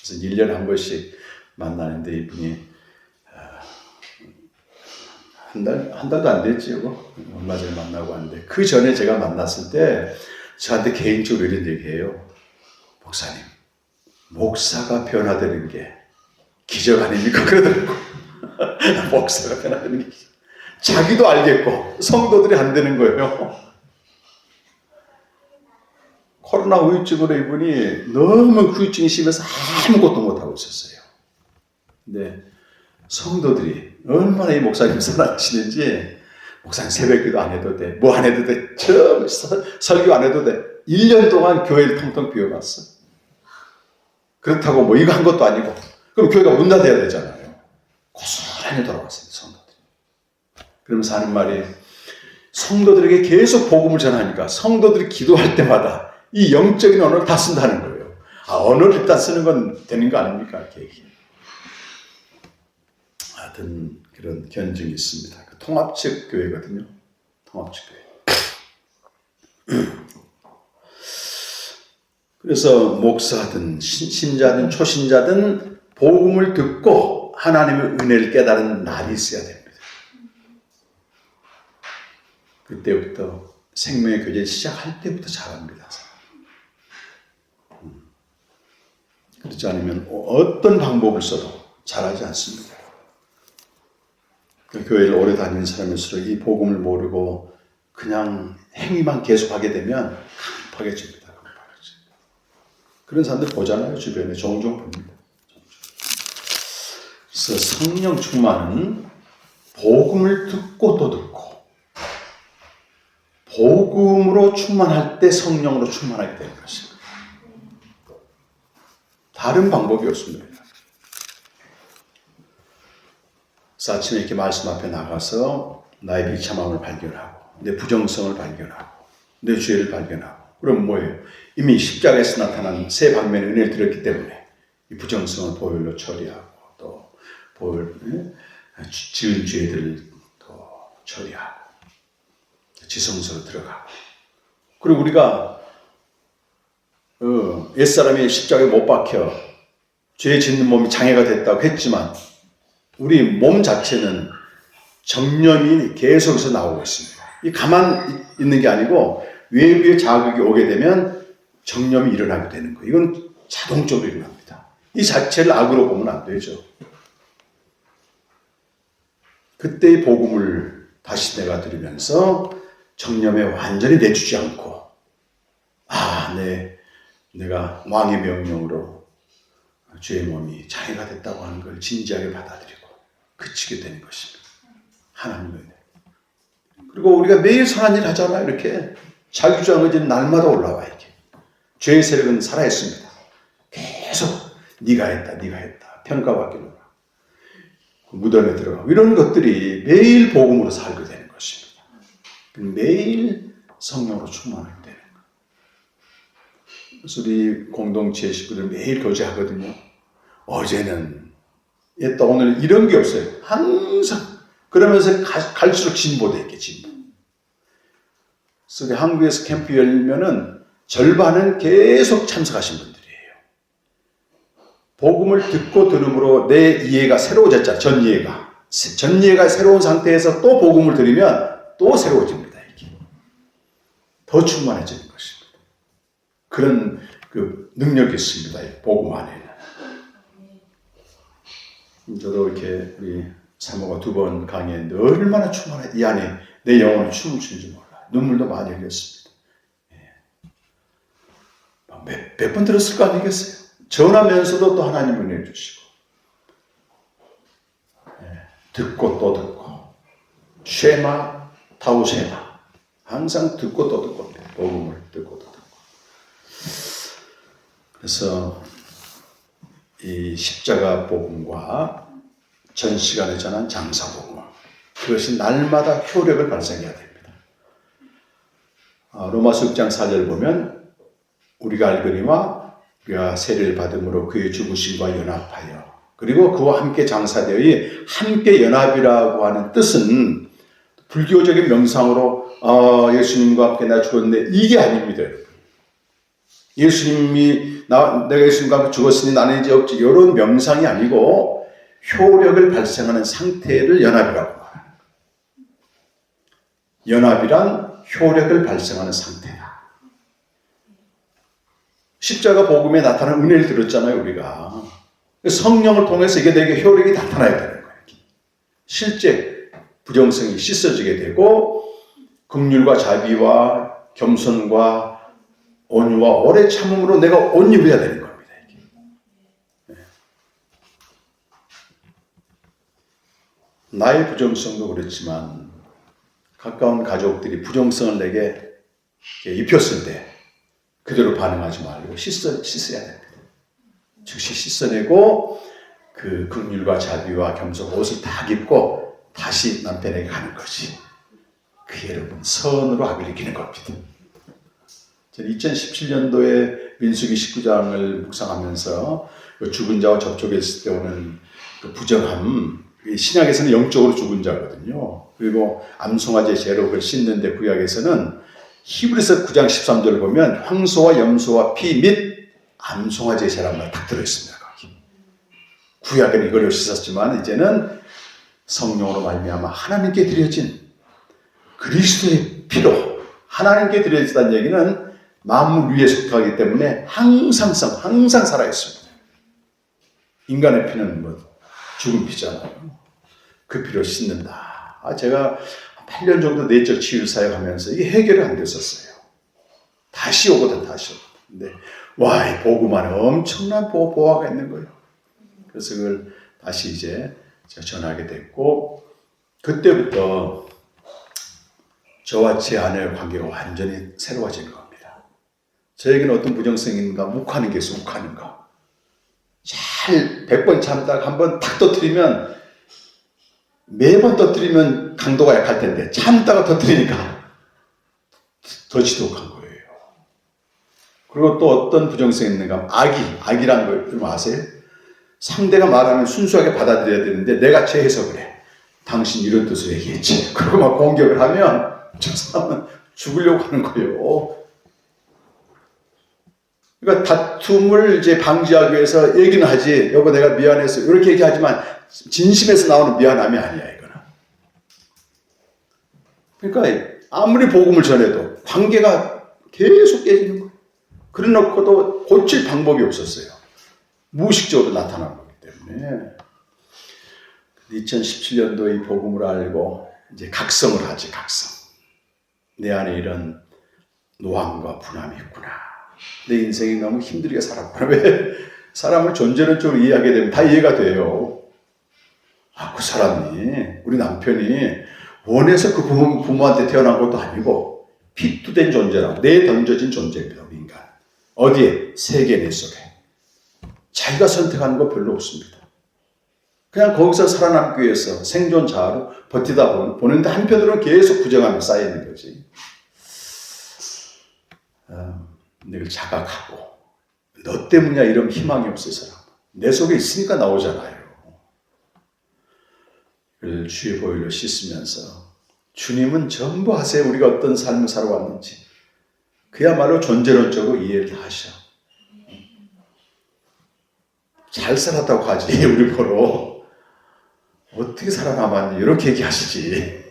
그래서 1년에 한 번씩 만나는데 이분이 한 달도 안 됐지요. 얼마 전에 만나고 왔는데 그 전에 제가 만났을 때 저한테 개인적으로 이런 얘기해요. 목사님, 목사가 변화되는 게 기적 아닙니까? 그러더라고. 목사가 변화되는 게 기적. 자기도 알겠고 성도들이 안 되는 거예요. 코로나 후유증으로 이분이 너무 후유증이 심해서 아무것도 못하고 있었어요. 근데 성도들이 얼마나 이 목사님 사랑하시는지 목사님 새벽기도 안 해도 돼. 뭐 안 해도 돼. 처음 설교 안 해도 돼. 1년 동안 교회를 텅텅 비워놨어. 그렇다고 뭐 이거 한 것도 아니고 그럼 교회가 문 닫아야 되잖아요. 고스란히 돌아왔어요. 성도들이. 그러면서 하는 말이 성도들에게 계속 복음을 전하니까 성도들이 기도할 때마다 이 영적인 언어를 다 쓴다는 거예요. 아, 언어를 일단 쓰는 건 되는 거 아닙니까? 이렇게 얘기해요. 하여튼 그런 견증이 있습니다. 그 통합적 교회거든요. 통합적 교회. 그래서 목사든 신자든 초신자든 복음을 듣고 하나님의 은혜를 깨달은 날이 있어야 됩니다. 그때부터 생명의 교제를 시작할 때부터 잘합니다. 그렇지 않으면 어떤 방법을 써도 잘하지 않습니다. 그 교회를 오래 다니는 사람일수록 이 복음을 모르고 그냥 행위만 계속하게 되면 강팍해집니다. 그런 사람들 보잖아요. 주변에 종종 봅니다. 그래서 성령 충만은 복음을 듣고 또 듣고 복음으로 충만할 때 성령으로 충만하게 되는 것입니다. 다른 방법이 없습니다. 그래서 아침에 이렇게 말씀 앞에 나가서 나의 비참함을 발견하고 내 부정성을 발견하고 내 죄를 발견하고 그럼 뭐예요? 이미 십자가에서 나타난 새 방면의 은혜를 들었기 때문에 이 부정성을 보혈로 처리하고 또 지은 죄들을 또 처리하고 지성소로 들어가고 그리고 우리가 옛사람이 십자가에 못 박혀 죄 짓는 몸이 장애가 됐다고 했지만 우리 몸 자체는 정념이 계속해서 나오고 있습니다. 이 가만 있는 게 아니고 외부의 자극이 오게 되면 정념이 일어나게 되는 거예요. 이건 자동적으로 일어납니다. 이 자체를 악으로 보면 안 되죠. 그때의 복음을 다시 내가 들으면서 정념에 완전히 내주지 않고 내가 왕의 명령으로 죄의 몸이 장애가 됐다고 하는 걸 진지하게 받아들이고 그치게 되는 것입니다. 하나님의 은혜. 그리고 우리가 매일 선한 일 하잖아요. 이렇게 자기주장은 이제 날마다 올라와 이게. 죄의 세력은 살아있습니다. 계속 네가 했다 평가받기로 무덤에 들어가고 이런 것들이 매일 복음으로 살게 되는 것입니다. 매일 성령으로 충만하게 되는 거예요. 그래서 우리 공동체 식구들 매일 교제하거든요. 어제는 또 오늘 이런 게 없어요. 항상 그러면서 갈수록 진보되게 진보. 그래서 한국에서 캠프 열면은 절반은 계속 참석하신 분들이에요. 복음을 듣고 들음으로 내 이해가 새로워졌잖아요. 전 이해가 새로운 상태에서 또 복음을 들으면 또 새로워집니다. 이게 더 충만해지는 것입니다. 그런 그 능력이 있습니다. 이 복음 안에는. 저도 이렇게 우리 사모가 2번 강의했는데 얼마나 충만해. 이 안에 내 영혼을 춤을 추는지 몰라요. 눈물도 많이 흘렸습니다. 몇 번 들었을 거 아니겠어요? 전하면서도 또 하나님 은혜 주시고, 듣고 또 듣고, 쉐마 타우쉐마, 항상 듣고 또 듣고, 복음을 듣고 또 듣고. 그래서 이 십자가 복음과 전 시간에 전한 장사 복음, 그것이 날마다 효력을 발생해야 됩니다. 로마서 6장 4절 보면 우리가 알거니와 우리가 세례를 받음으로 그의 죽으심과 연합하여, 그리고 그와 함께 장사되어 함께 연합이라고 하는 뜻은 불교적인 명상으로 예수님과 함께 나 죽었는데 이게 아닙니다. 예수님이 내가 예수님과 함께 죽었으니 나는 이제 없지, 이런 명상이 아니고 효력을 발생하는 상태를 연합이라고 말합니다. 연합이란 효력을 발생하는 상태다. 십자가 복음에 나타난 은혜를 들었잖아요, 우리가. 성령을 통해서 이게 내게 효력이 나타나야 되는 거예요. 실제 부정성이 씻어지게 되고, 긍휼과 자비와 겸손과 온유와 오래 참음으로 내가 옷 입어야 되는 겁니다. 이게. 나의 부정성도 그렇지만 가까운 가족들이 부정성을 내게 입혔을 때 그대로 반응하지 말고 씻어야 됩니다. 즉시 씻어내고 그 긍휼과 자비와 겸손 옷을 다 입고 다시 남편에게 가는 거지. 그 여러분 선으로 악을 이기는 겁니다. 저는 2017년도에 민수기 19장을 묵상하면서 죽은 자와 접촉했을 때 오는 그 부정함, 신약에서는 영적으로 죽은 자거든요. 그리고 암송아지 제로 그걸 씻는데 구약에서는 히브리서 9장 13절을 보면 황소와 염소와 피 및 암송아지의 제라는 말 딱 들어있습니다. 거기. 구약에는 이걸로 씻었지만 이제는 성령으로 말미암아 하나님께 드려진 그리스도의 피로 하나님께 드려진다는 얘기는 만물 위에 속하기 때문에 항상 살아있습니다. 인간의 피는 죽은 피잖아요. 그 피로 씻는다. 제가 8년 정도 내적 치유 사역하면서 이게 해결이 안 됐었어요. 다시 오거든. 근데 이 복음 안에 엄청난 보화가 있는 거예요. 그래서 그걸 다시 이제 제가 전하게 됐고, 그때부터 저와 제 아내의 관계가 완전히 새로워진 겁니다. 저에게는 어떤 부정성이 있는가, 욱하는 게 있어, 욱하는 거. 잘 100번 참다가 한번 탁 터뜨리면, 매번 터뜨리면 강도가 약할 텐데 참다가 터뜨리니까 더 지독한 거예요. 그리고 또 어떤 부정성이 있는가, 악이란 걸 좀 아세요? 상대가 말하면 순수하게 받아들여야 되는데 내가 제 해석을 당신 이런 뜻으로 얘기했지. 그리고 막 공격을 하면 저 사람은 죽으려고 하는 거예요. 그러니까 다툼을 이제 방지하기 위해서 얘기는 하지, 여보 내가 미안해서 이렇게 얘기하지만 진심에서 나오는 미안함이 아니야, 이거는. 그러니까 아무리 복음을 전해도 관계가 계속 깨지는 거예요. 그래 놓고도 고칠 방법이 없었어요. 무의식적으로 나타나는 거기 때문에. 2017년도에 이 복음을 알고 이제 각성을 하지, 각성. 내 안에 이런 노함과 분함이 있구나. 내 인생이 너무 힘들게 살았구나. 왜? 사람을 존재론적으로 이해하게 되면 다 이해가 돼요. 그 사람이, 우리 남편이 원해서 그 부모한테 태어난 것도 아니고 핏도 된 존재라고, 내 던져진 존재입니다, 우리 인간. 어디에? 세계 내 속에. 자기가 선택하는 거 별로 없습니다. 그냥 거기서 살아남기 위해서 생존 자아로 버티다 보는데 한편으로는 계속 부정함이 쌓이는 거지. 늘 자각하고, 너 때문이야 이런 희망이 없을 사람. 내 속에 있으니까 나오잖아요. 그걸 주의 보혈로 씻으면서 주님은 전부 아세요. 우리가 어떤 삶을 살아왔는지. 그야말로 존재론적으로 이해를 다 하셔. 잘 살았다고 하지, 우리 보러. 어떻게 살아남았니? 이렇게 얘기하시지.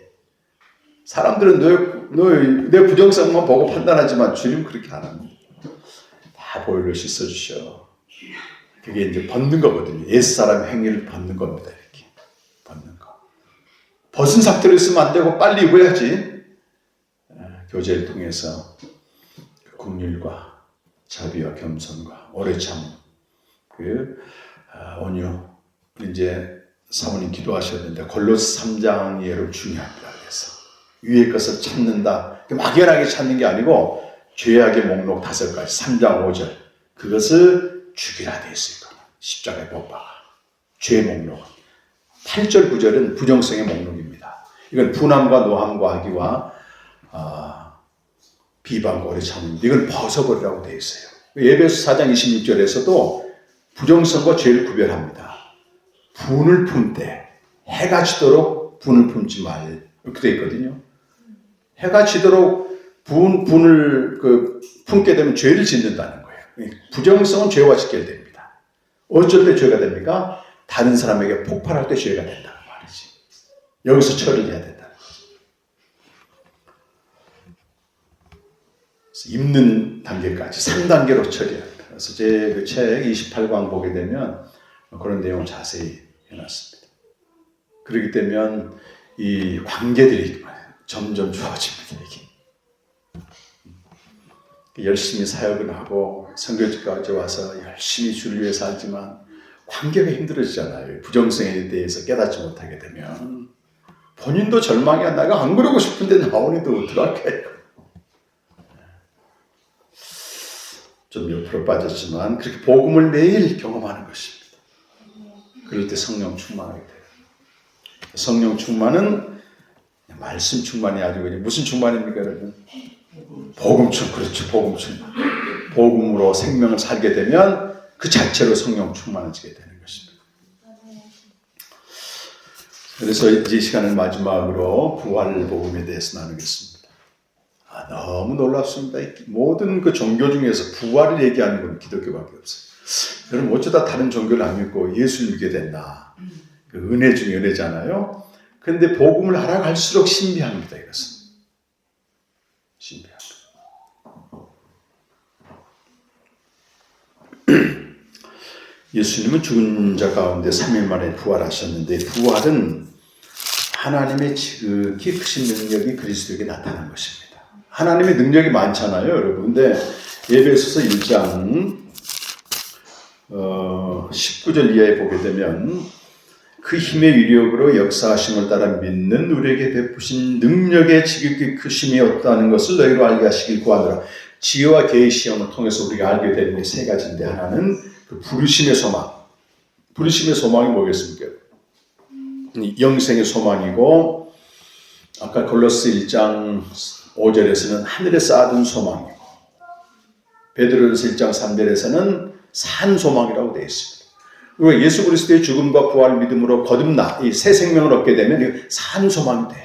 사람들은 내 부정성만 보고 판단하지만 주님은 그렇게 안 합니다. 다 다 보일러 씻어주셔. 그게 이제 벗는 거거든요. 옛사람 행위를 벗는 겁니다. 이렇게 벗는 거. 벗은 상태로 있으면 안 되고 빨리 입어야지. 교제를 통해서 긍휼과 자비와 겸손과 오래 참음, 온유. 이제 사모님 기도하셔야 되는데 골로새 3장이 여러분 중요합니다. 그래서 위의 것을 찾는다. 막연하게 찾는 게 아니고 죄악의 목록 5가지 3장 5절 그것을 죽이라 되어 있어요. 십자가의 못 박아. 죄의 목록. 8절 9절은 부정성의 목록입니다. 이건 분함과 노함과 악의와 비방과 오래 참음입니다. 이걸 벗어버리라고 되어 있어요. 에베소 4장 26절에서도 부정성과 죄를 구별합니다. 분을 품되 해가 지도록 분을 품지 말 이렇게 되어 있거든요. 해가 지도록 분을 품게 되면 죄를 짓는다는 거예요. 부정성은 죄와 직결됩니다. 어쩔 때 죄가 됩니까? 다른 사람에게 폭발할 때 죄가 된다는 말이지. 여기서 처리해야 된다는 거죠. 그래서 입는 단계까지 3단계로 처리합니다. 그래서 제 그 책 28강 보게 되면 그런 내용을 자세히 해놨습니다. 그렇기 때문에 이 관계들이 점점 좋아집니다. 이게 열심히 사역을 하고 선교지까지 와서 열심히 주를 위해서 하지만 관계가 힘들어지잖아요. 부정성에 대해서 깨닫지 못하게 되면 본인도 절망이야. 내가 안 그러고 싶은데 나오는데 어떡할까요? 좀 옆으로 빠졌지만 그렇게 복음을 매일 경험하는 것입니다. 그럴 때 성령 충만하게 돼요. 성령 충만은 말씀 충만이 아니고 무슨 충만입니까, 여러분? 복음 충만. 그렇죠. 복음 충만. 복음으로 생명을 살게 되면 그 자체로 성령 충만해지게 되는 것입니다. 그래서 이 시간을 마지막으로 부활 복음에 대해서 나누겠습니다. 너무 놀랍습니다. 모든 그 종교 중에서 부활을 얘기하는 건 기독교밖에 없어요. 여러분 어쩌다 다른 종교를 안 믿고 예수를 믿게 됐나? 그 은혜 중에 은혜잖아요. 그런데 복음을 알아갈수록 신비합니다. 이것은 신비합니다. 예수님은 죽은 자 가운데 3일 만에 부활하셨는데 부활은 하나님의 지극히 크신 능력이 그리스도에게 나타난 것입니다. 하나님의 능력이 많잖아요, 여러분. 근데 에베소서 1장 19절 이하에 보게 되면 그 힘의 위력으로 역사하심을 따라 믿는 우리에게 베푸신 능력의 지극히 크심이 없다는 것을 너희로 알게 하시길 구하노라. 지혜와 계의 시험을 통해서 우리가 알게 되는 게 세 가지인데 하나는 그 부르심의 소망. 부르심의 소망이 뭐겠습니까? 영생의 소망이고 아까 골로새 1장 5절에서는 하늘에 쌓아둔 소망이고 베드로전서 1장 3절에서는 산 소망이라고 되어 있습니다. 그리고 예수 그리스도의 죽음과 부활 믿음으로 거듭나 이 새 생명을 얻게 되면 산 소망이 돼.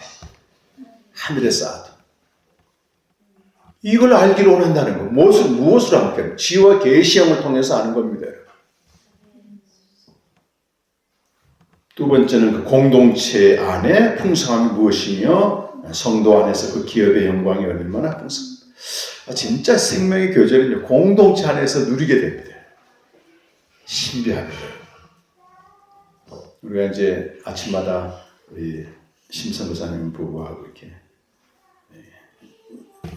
하늘에 쌓아둔. 이걸 알기를 원한다는 거. 무엇으로 합니까? 지혜와 계의 시험을 통해서 아는 겁니다. 두 번째는 그 공동체 안에 풍성함이 무엇이며 성도 안에서 그 기업의 영광이 얼마나 풍성합니다. 진짜 생명의 교제는요, 공동체 안에서 누리게 됩니다. 신비합니다. 우리가 이제 아침마다 우리 심선교사님 부부하고 이렇게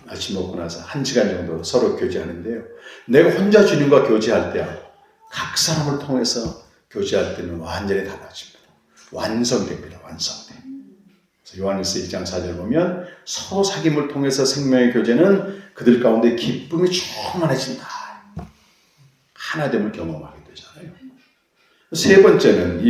아침 먹고 나서 1시간 정도 서로 교제하는데요. 내가 혼자 주님과 교제할 때하고 각 사람을 통해서 교제할 때는 완전히 달라집니다. 완성됩니다. 완성돼. 요한일서 1장 4절 보면 서로 사귐을 통해서 생명의 교제는 그들 가운데 기쁨이 충만해진다. 하나됨을 경험하게 되잖아요. 세 번째는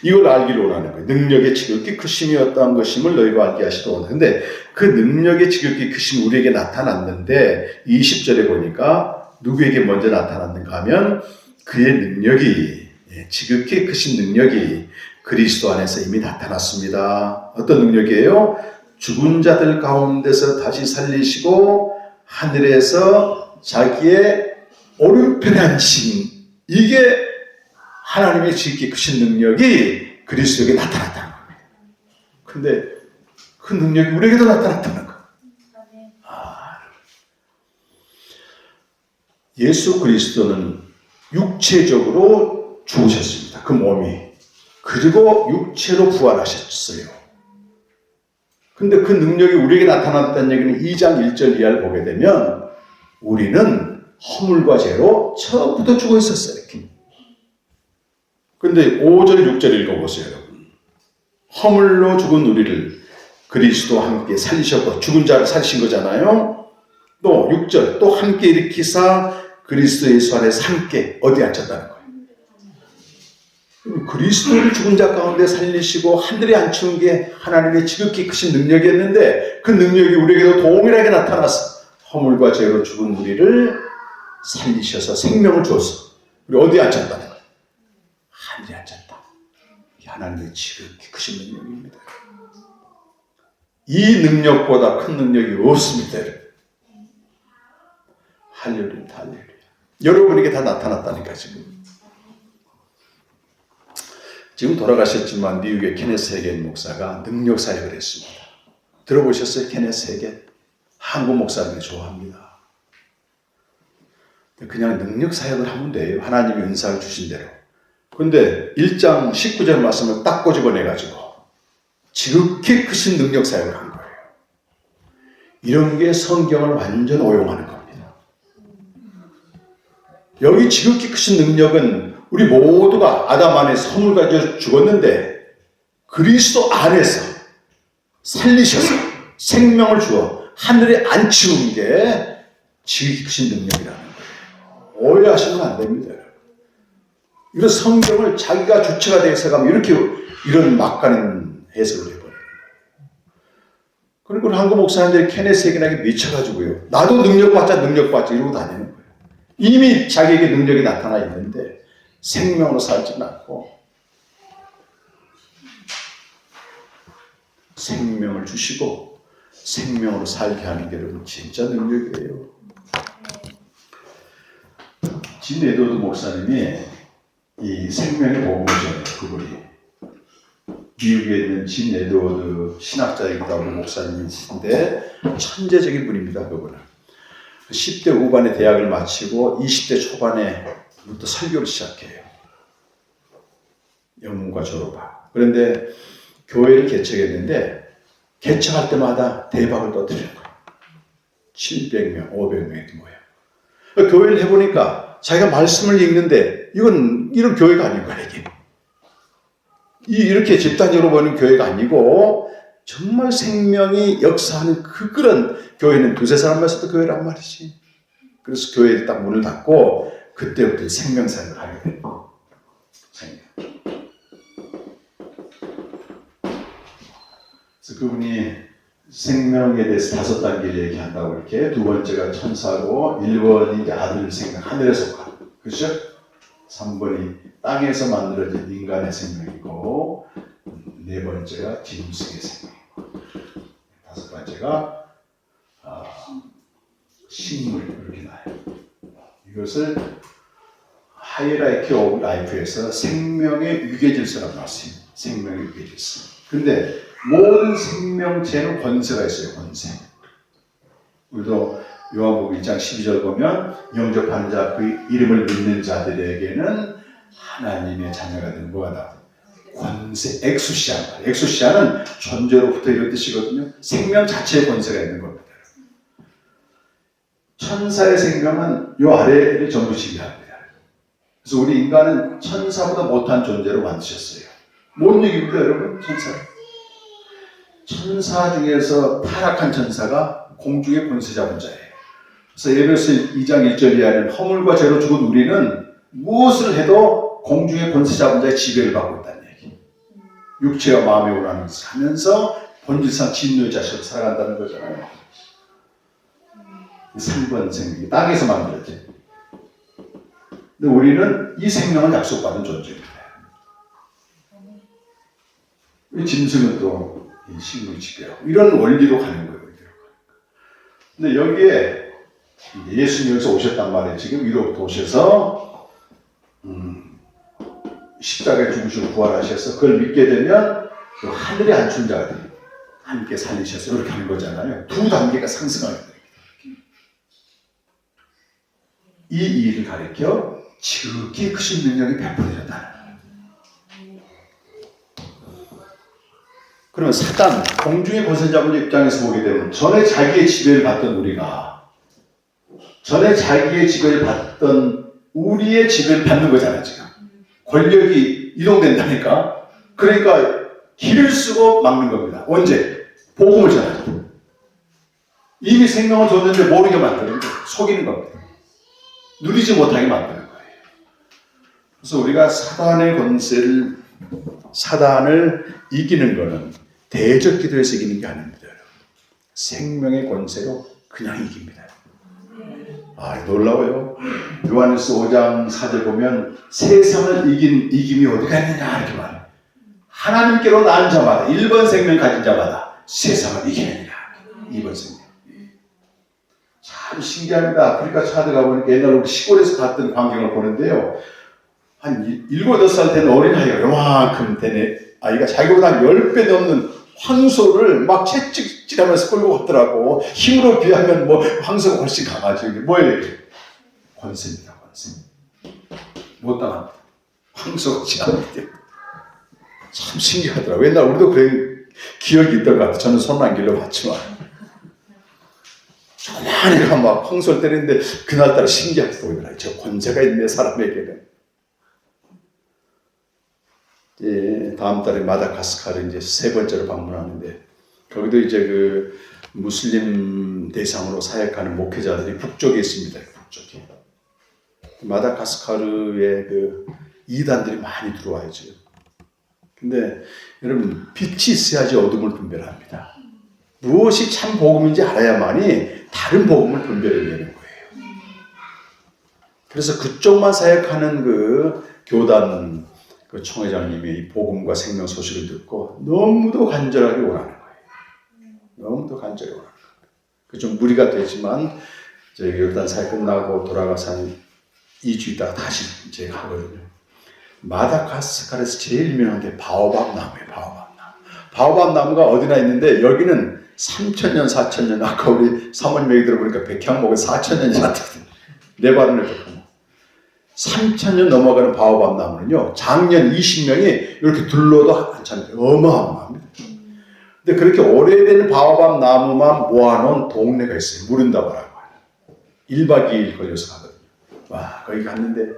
이걸 알기를 원하는 거예요. 능력의 지극히 크심이 어떠한 것임을 너희로 알게 하시러 원한다. 근데 그 능력의 지극히 크심이 우리에게 나타났는데 20절에 보니까 누구에게 먼저 나타났는가 하면 그의 능력이 지극히 크신 능력이 그리스도 안에서 이미 나타났습니다. 어떤 능력이에요? 죽은 자들 가운데서 다시 살리시고 하늘에서 자기의 오른편에 앉히신 이게 하나님의 지극히 크신 능력이 그리스도에게 나타났다는 거예요. 근데 그 능력이 우리에게도 나타났다는 거예요. 예수 그리스도는 육체적으로 죽으셨습니다. 그 몸이. 그리고 육체로 부활하셨어요. 근데 그 능력이 우리에게 나타났다는 얘기는 2장 1절 이하를 보게 되면 우리는 허물과 죄로 처음부터 죽어 있었어요. 이렇게. 근데 5절 6절 읽어보세요, 여러분. 허물로 죽은 우리를 그리스도와 함께 살리셨고, 죽은 자를 살리신 거잖아요. 또 6절 또 함께 일으키사 그리스도 예수 안에서 함께 어디 앉혔다는 거예요. 그리스도를 죽은 자 가운데 살리시고 하늘에 앉춘 게 하나님의 지극히 크신 능력이었는데 그 능력이 우리에게도 동일하게 나타나서 허물과 죄로 죽은 우리를 살리셔서 생명을 주어서 우리 어디에 앉혔다는 거예요. 하늘에 앉혔다. 이게 하나님의 지극히 크신 능력입니다. 이 능력보다 큰 능력이 없습니다. 할렐루야, 할렐루야. 여러분에게 다 나타났다니까 지금 돌아가셨지만 미국의 케네스 헤겐 목사가 능력 사역을 했습니다. 들어보셨어요? 케네스 헤겐? 한국 목사님이 좋아합니다. 그냥 능력 사역을 하면 돼요. 하나님이 은사를 주신 대로. 그런데 1장 19절 말씀을 딱 꼬집어내가지고 지극히 크신 능력 사역을 한 거예요. 이런 게 성경을 완전 오용하는 겁니다. 여기 지극히 크신 능력은 우리 모두가 아담 안에서 허물 가지고 죽었는데 그리스도 안에서 살리셔서 생명을 주어 하늘에 앉히는 게 지극히 크신 능력이라는 거예요. 오해하시면 안 됩니다. 이런 성경을 자기가 주체가 되어서 가면 이렇게 이런 막가는 해석을 해버려요. 그리고 한국 목사님들이 케네스 헤겐에게 미쳐가지고요. 나도 능력받자 이러고 다니는 거예요. 이미 자기에게 능력이 나타나 있는데 생명으로 살지는 않고 생명을 주시고 생명으로 살게 하는 게 여러분 진짜 능력이에요. 진 에드워드 목사님이 이 생명의 복음을 전해요. 그분이 미국에 있는 진 에드워드 신학자이기도 하고 목사님이신데 천재적인 분입니다. 그분은 10대 후반에 대학을 마치고 20대 초반에부터 설교를 시작해요. 영문과 졸업하고. 그런데 교회를 개척했는데 개척할 때마다 대박을 터뜨리는 거예요. 700명, 500명이 모여요. 교회를 해보니까 자기가 말씀을 읽는데 이건 이런 교회가 아닌 거야 이게. 이렇게 집단적으로 보는 교회가 아니고 정말 생명이 역사하는 그런 교회는 두세 사람만 있어도 교회란 말이지. 그래서 교회에 딱 문을 닫고 그때부터 생명사역을 하게 돼요. 생명. 그래서 그분이 생명에 대해서 5단계를 얘기한다고 이렇게 두 번째가 천사고 1번이 이제 아들 생명 하늘에서 가. 그렇죠? 3번이 땅에서 만들어진 인간의 생명이고 네 번째가 짐승의 생명이고 다섯 번째가 식물 이렇게 나요. 이것을 하이라이키 오브 라이프에서 생명의 유계질서라고 나왔어요. 생명의 유계질서. 근데 모든 생명체는 권세가 있어요. 권세. 우리도 요한복음 2장 12절 보면 영접하는 자 그 이름을 믿는 자들에게는 하나님의 자녀가 되는 뭐가 권세, 엑수시아. 엑수시아는 존재로부터 이런 뜻이거든요. 생명 자체의 권세가 있는 겁니다. 천사의 생명은 요 아래를 전부 지배합니다. 그래서 우리 인간은 천사보다 못한 존재로 만드셨어요. 뭔 얘기입니까, 여러분? 천사 중에서 타락한 천사가 공중의 권세 잡은 자예요. 그래서 에베소 2장 1절 이하는 허물과 죄로 죽은 우리는 무엇을 해도 공중의 권세 잡은 자의 지배를 받고 있다는 얘기. 육체와 마음의 오라는 것을 하면서 본질상 진노의 자식으로 살아간다는 거잖아요. 3번 생명이 땅에서 만들어진. 근데 우리는 이 생명을 약속받은 존재입니다. 짐승은 또 식물 지배하고 이런 원리로 가는 거예요. 근데 여기에 예수님이 여기서 오셨단 말이에요. 지금 위로부터 오셔서 십자가에 죽으시고 부활하셔서 그걸 믿게 되면 그 하늘에 앉춘 자가 돼요. 함께 살리셔서 이렇게 하는 거잖아요. 두 단계가 상승하게 돼요. 이 일을 가리켜 지극히 크신 능력이 베풀어졌다는 거예요. 그러면 사단, 공중의 권세자분 입장에서 보게 되면 전에 자기의 지배를 받던 우리가 전에 자기의 지배를 받던 우리의 지배를 받는 거잖아요. 지금 권력이 이동된다니까. 그러니까 길을 쓰고 막는 겁니다. 언제? 복음을 전하죠. 이미 생명을 줬는데 모르게 만드는 거예요. 속이는 겁니다. 누리지 못하게 만드는 거예요. 그래서 우리가 사단을 이기는 것은 대적 기도에서 이기는 게 아닙니다. 생명의 권세로 그냥 이깁니다. 놀라워요. 요한일서 5장 4절 보면 세상을 이긴 이김이 어디가 있느냐 이렇게 말해요. 하나님께로 난 자마다 1번 생명 가진 자마다 세상을 이기느니라. 2번 생명. 참 신기합니다. 아프리카 차드 가보니까 옛날 우리 시골에서 봤던 광경을 보는데요. 한 7, 8살 된 어린아이가 요만큼 되네. 아이가 자기보다 10배 넘는 황소를 막 채찍질하면서 끌고 갔더라고. 힘으로 비하면 황소가 훨씬 강하지. 뭐예요? 권세입니다. 권세. 못 당합니다. 황소가 지나는데 참 신기하더라고. 옛날 우리도 그런 기억이 있던 것 같아요. 저는 손 안 길러봤지만 조만히가 막 황소를 때리는데 그날따라 신기하게 보이더라고요. 저 권세가 있네 사람에게는. 다음 달에 마다가스카르 이제 3번째로 방문하는데 거기도 이제 그 무슬림 대상으로 사역하는 목회자들이 북쪽에 있습니다. 북쪽에. 마다가스카르에 그 이단들이 많이 들어와요 지금. 근데 여러분 빛이 있어야지 어둠을 분별합니다. 무엇이 참 복음인지 알아야만이 다른 복음을 분별해내는 거예요. 그래서 그쪽만 사역하는 그 교단 그 총회장님이 이 복음과 생명 소식을 듣고 너무도 간절하게 원하는 거예요. 너무도 간절히 원하는 거예요. 좀 무리가 되지만 저희 요르단 사역 끝나고 돌아가서 한 2주 있다가 다시 이제 가거든요. 마다가스카르에서 제일 유명한 게 바오밥 나무예요. 바오밥 나무. 바오밥 나무가 어디나 있는데 여기는 3,000년, 4,000년 아까 우리 사모님 얘기 들어보니까 백향목은 4,000년이 났거든요. 네바르네 백향목. 3,000년 넘어가는 바오밥 나무는요. 작년 20명이 이렇게 둘러도 한참 어마어마합니다. 근데 그렇게 오래된 바오밥 나무만 모아놓은 동네가 있어요. 무른다바라고 하는. 1박 2일 걸려서 가거든요. 와 거기 갔는데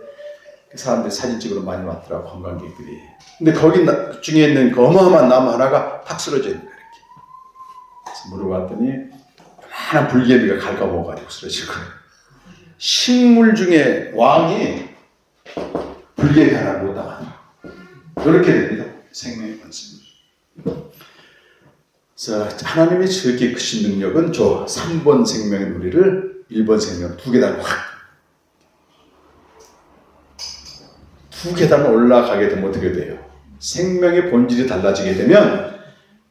그 사람들이 사진 찍으러 많이 왔더라고 관광객들이. 근데 거기 중에 있는 그 어마어마한 나무 하나가 탁 쓰러져 있는 거예요. 이렇게. 그래서 물어봤더니 하나 불개미가 갉아먹어가지고 쓰러지고. 식물 중에 왕이 불개미 하나를 못 당하더라고. 이렇게 됩니다. 생명의 권세. 그래서 하나님의 저기 크신 능력은 저 3번 생명의 우리를 1번 생명 2계단 확 2계단 올라가게 되면 어떻게 돼요? 생명의 본질이 달라지게 되면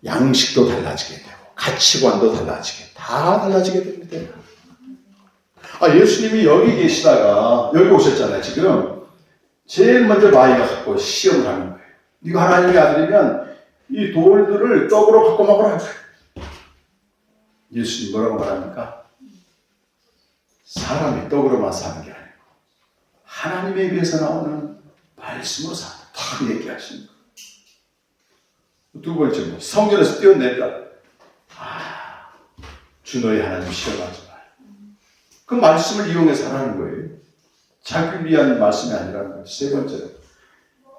양식도 달라지게 되고 가치관도 달라지게 다 달라지게 됩니다. 예수님이 여기 계시다가 여기 오셨잖아요. 지금 제일 먼저 마이가 갖고 시험을 하는 거예요. 네가 하나님의 아들이면 이 돌들을 떡으로 바꿔 먹으라. 예수님 뭐라고 말합니까? 사람이 떡으로만 사는 게 아니고 하나님의 입에서 나오는 말씀으로 산다. 다 얘기하십니다. 두 번째, 성전에서 뛰어내리라. 주 너희 하나님 시험하지 말. 그 말씀을 이용해서 하라는 거예요. 자기를 위한 말씀이 아니라는 거예요. 세 번째로,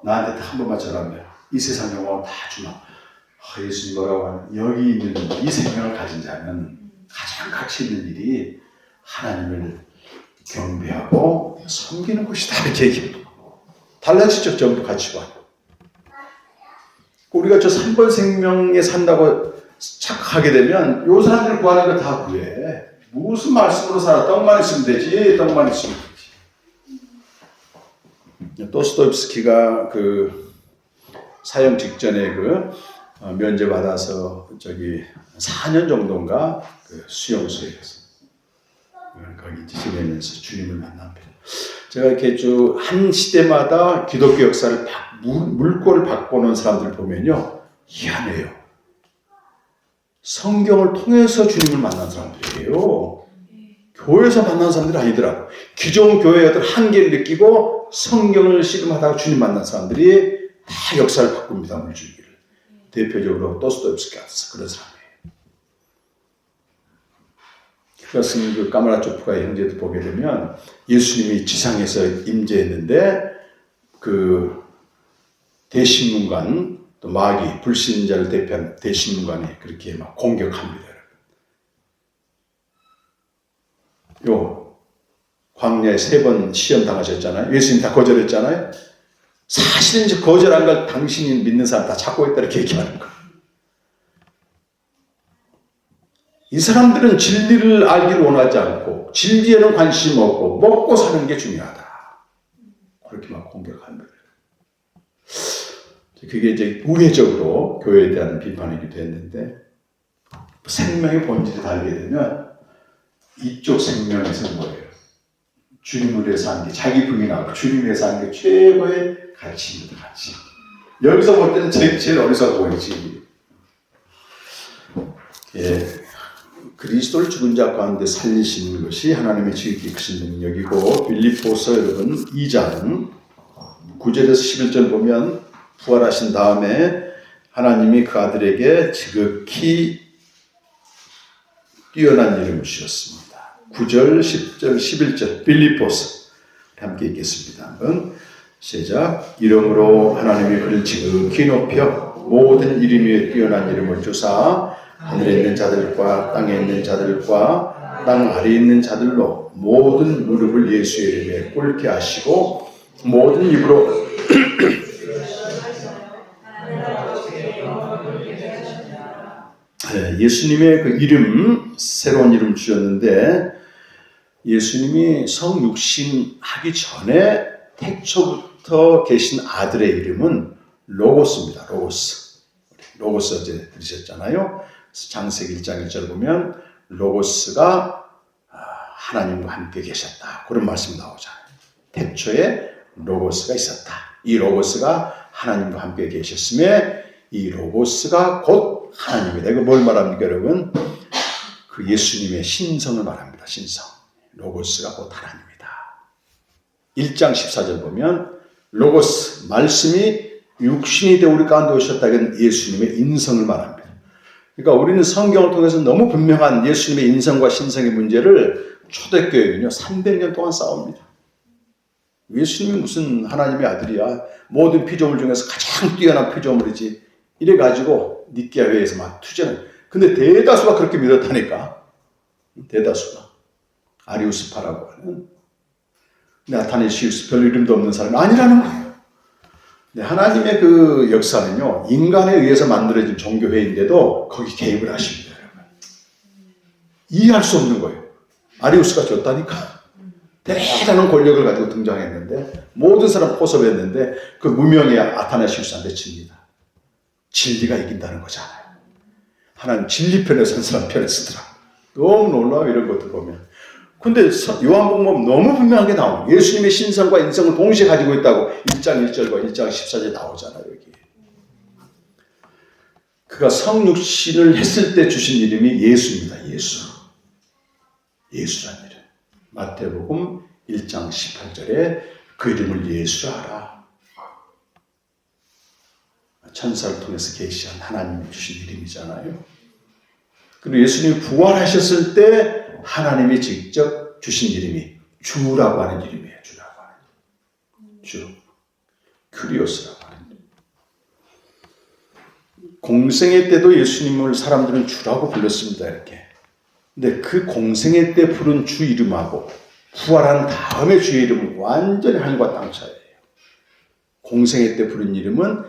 나한테 한 번만 전하면 이 세상 영광을 다 주마. 예수님 뭐라고 하는 여기 있는 이 생명을 가진 자는 가장 가치 있는 일이 하나님을 경배하고 섬기는 것이다. 이렇게 얘기해요. 달라지죠. 전부 가치관. 우리가 저 3번 생명에 산다고 착각하게 되면 요 사람들 구하는 거 다 구해. 무슨 말씀으로 살아? 떡만 있으면 되지. 떡만 있으면 되지. 도스토옙스키가 그 사형 직전에 그 면제받아서 저기 4년 정도인가 그 수용소에 갔어요. 거기 지내면서 주님을 만납니다. 제가 이렇게 쭉 한 시대마다 기독교 역사를 물꼬를 바꿔놓은 사람들 보면요. 희한해요. 성경을 통해서 주님을 만난 사람들이에요. 교회에서 만난 사람들이 아니더라고. 기존 교회의 어떤 한계를 느끼고 성경을 씨름하다가 주님 만난 사람들이 다 역사를 바꿉니다. 물줄기를. 대표적으로 도스토옙스키 같은 그런 사람이에요. 그것은 그 까마라초프가의 형제들 보게 되면 예수님이 지상에서 임재했는데 그 대신문관 또 마귀 불신자를 대표한 대신문관이 그렇게 막 공격합니다. 요 광야에 3번 시험 당하셨잖아요. 예수님 다 거절했잖아요. 사실은 이제 거절한 걸 당신이 믿는 사람 다 찾고 있다 이렇게 얘기하는 거예요. 이 사람들은 진리를 알기를 원하지 않고 진리에는 관심 없고 먹고 사는 게 중요하다. 그렇게 막 공격하는 거예요. 그게 이제 우회적으로 교회에 대한 비판이기도 했는데 생명의 본질이 다르게 되면 이쪽 생명에서는 뭐예요? 주님을 위해서 하는 게 자기 부인하고 주님을 위해서 하는 게 최고의 가치입니다. 가치. 여기서 볼 때는 제일 어리석어 보이지. 예, 그리스도를 죽은 자 가운데 살리시는 것이 하나님의 지극히 크신 능력이고 빌립보서 여러분 2장 9절에서 11절 보면 부활하신 다음에 하나님이 그 아들에게 지극히 뛰어난 이름을 주셨습니다. 9절, 10절, 11절 빌립보서 함께 읽겠습니다. 한번 시작. 이름으로 하나님이 그를 지극히 높여 모든 이름 위에 뛰어난 이름을 주사 하늘에 있는 자들과 땅에 있는 자들과 땅 아래에 있는 자들로 모든 무릎을 예수의 이름에 꿇게 하시고 모든 입으로 예수님의 그 이름, 새로운 이름 주셨는데 예수님이 성육신 하기 전에 태초부터 계신 아들의 이름은 로고스입니다. 로고스. 로고스 어제 들으셨잖아요. 창세기 1장 1절 보면 로고스가 하나님과 함께 계셨다. 그런 말씀 나오잖아요. 태초에 로고스가 있었다. 이 로고스가 하나님과 함께 계셨음에 이 로고스가 곧 하나님이다. 이거 뭘 말합니까, 여러분? 그 예수님의 신성을 말합니다. 신성. 로고스가 곧 하나님이다. 1장 14절 보면 로고스, 말씀이 육신이 되어 우리 가운데 오셨다. 이건 예수님의 인성을 말합니다. 그러니까 우리는 성경을 통해서 너무 분명한 예수님의 인성과 신성의 문제를 초대교회는요 300년 동안 싸웁니다. 예수님이 무슨 하나님의 아들이야. 모든 피조물 중에서 가장 뛰어난 피조물이지. 이래가지고 니케아 회의에서 막 투쟁을. 근데 대다수가 그렇게 믿었다니까. 대다수가. 아리우스파라고 하는 나타네시우스 별 이름도 없는 사람이 아니라는 거예요. 하나님의 그 역사는요 인간에 의해서 만들어진 종교회의인데도 거기 개입을 하십니다. 여러분. 이해할 수 없는 거예요. 아리우스가 줬다니까. 대단한 권력을 가지고 등장했는데 모든 사람 포섭했는데 그 무명의 아타나시우스한테 칩니다. 진리가 이긴다는 거잖아요. 하나님 진리 편에 선 사람 편에 쓰더라. 너무 놀라워 이런 것들 보면. 근데 요한복음 너무 분명하게 나오고 예수님의 신성과 인성을 동시에 가지고 있다고 1장 1절과 1장 14절 나오잖아요. 여기. 그가 성육신을 했을 때 주신 이름이 예수입니다. 예수. 예수라는 이름. 마태복음 1장 18절에 그 이름을 예수라 하라. 천사를 통해서 계시한 하나님이 주신 이름이잖아요. 그리고 예수님이 부활하셨을 때 하나님이 직접 주신 이름이 주라고 하는 이름이에요. 주라고 하는 주. 큐리오스라고 하는 이름. 공생애 때도 예수님을 사람들은 주라고 불렀습니다. 이렇게. 근데 그 공생애 때 부른 주 이름하고 부활한 다음에 주의 이름은 완전히 하늘과 땅 차이예요. 공생애 때 부른 이름은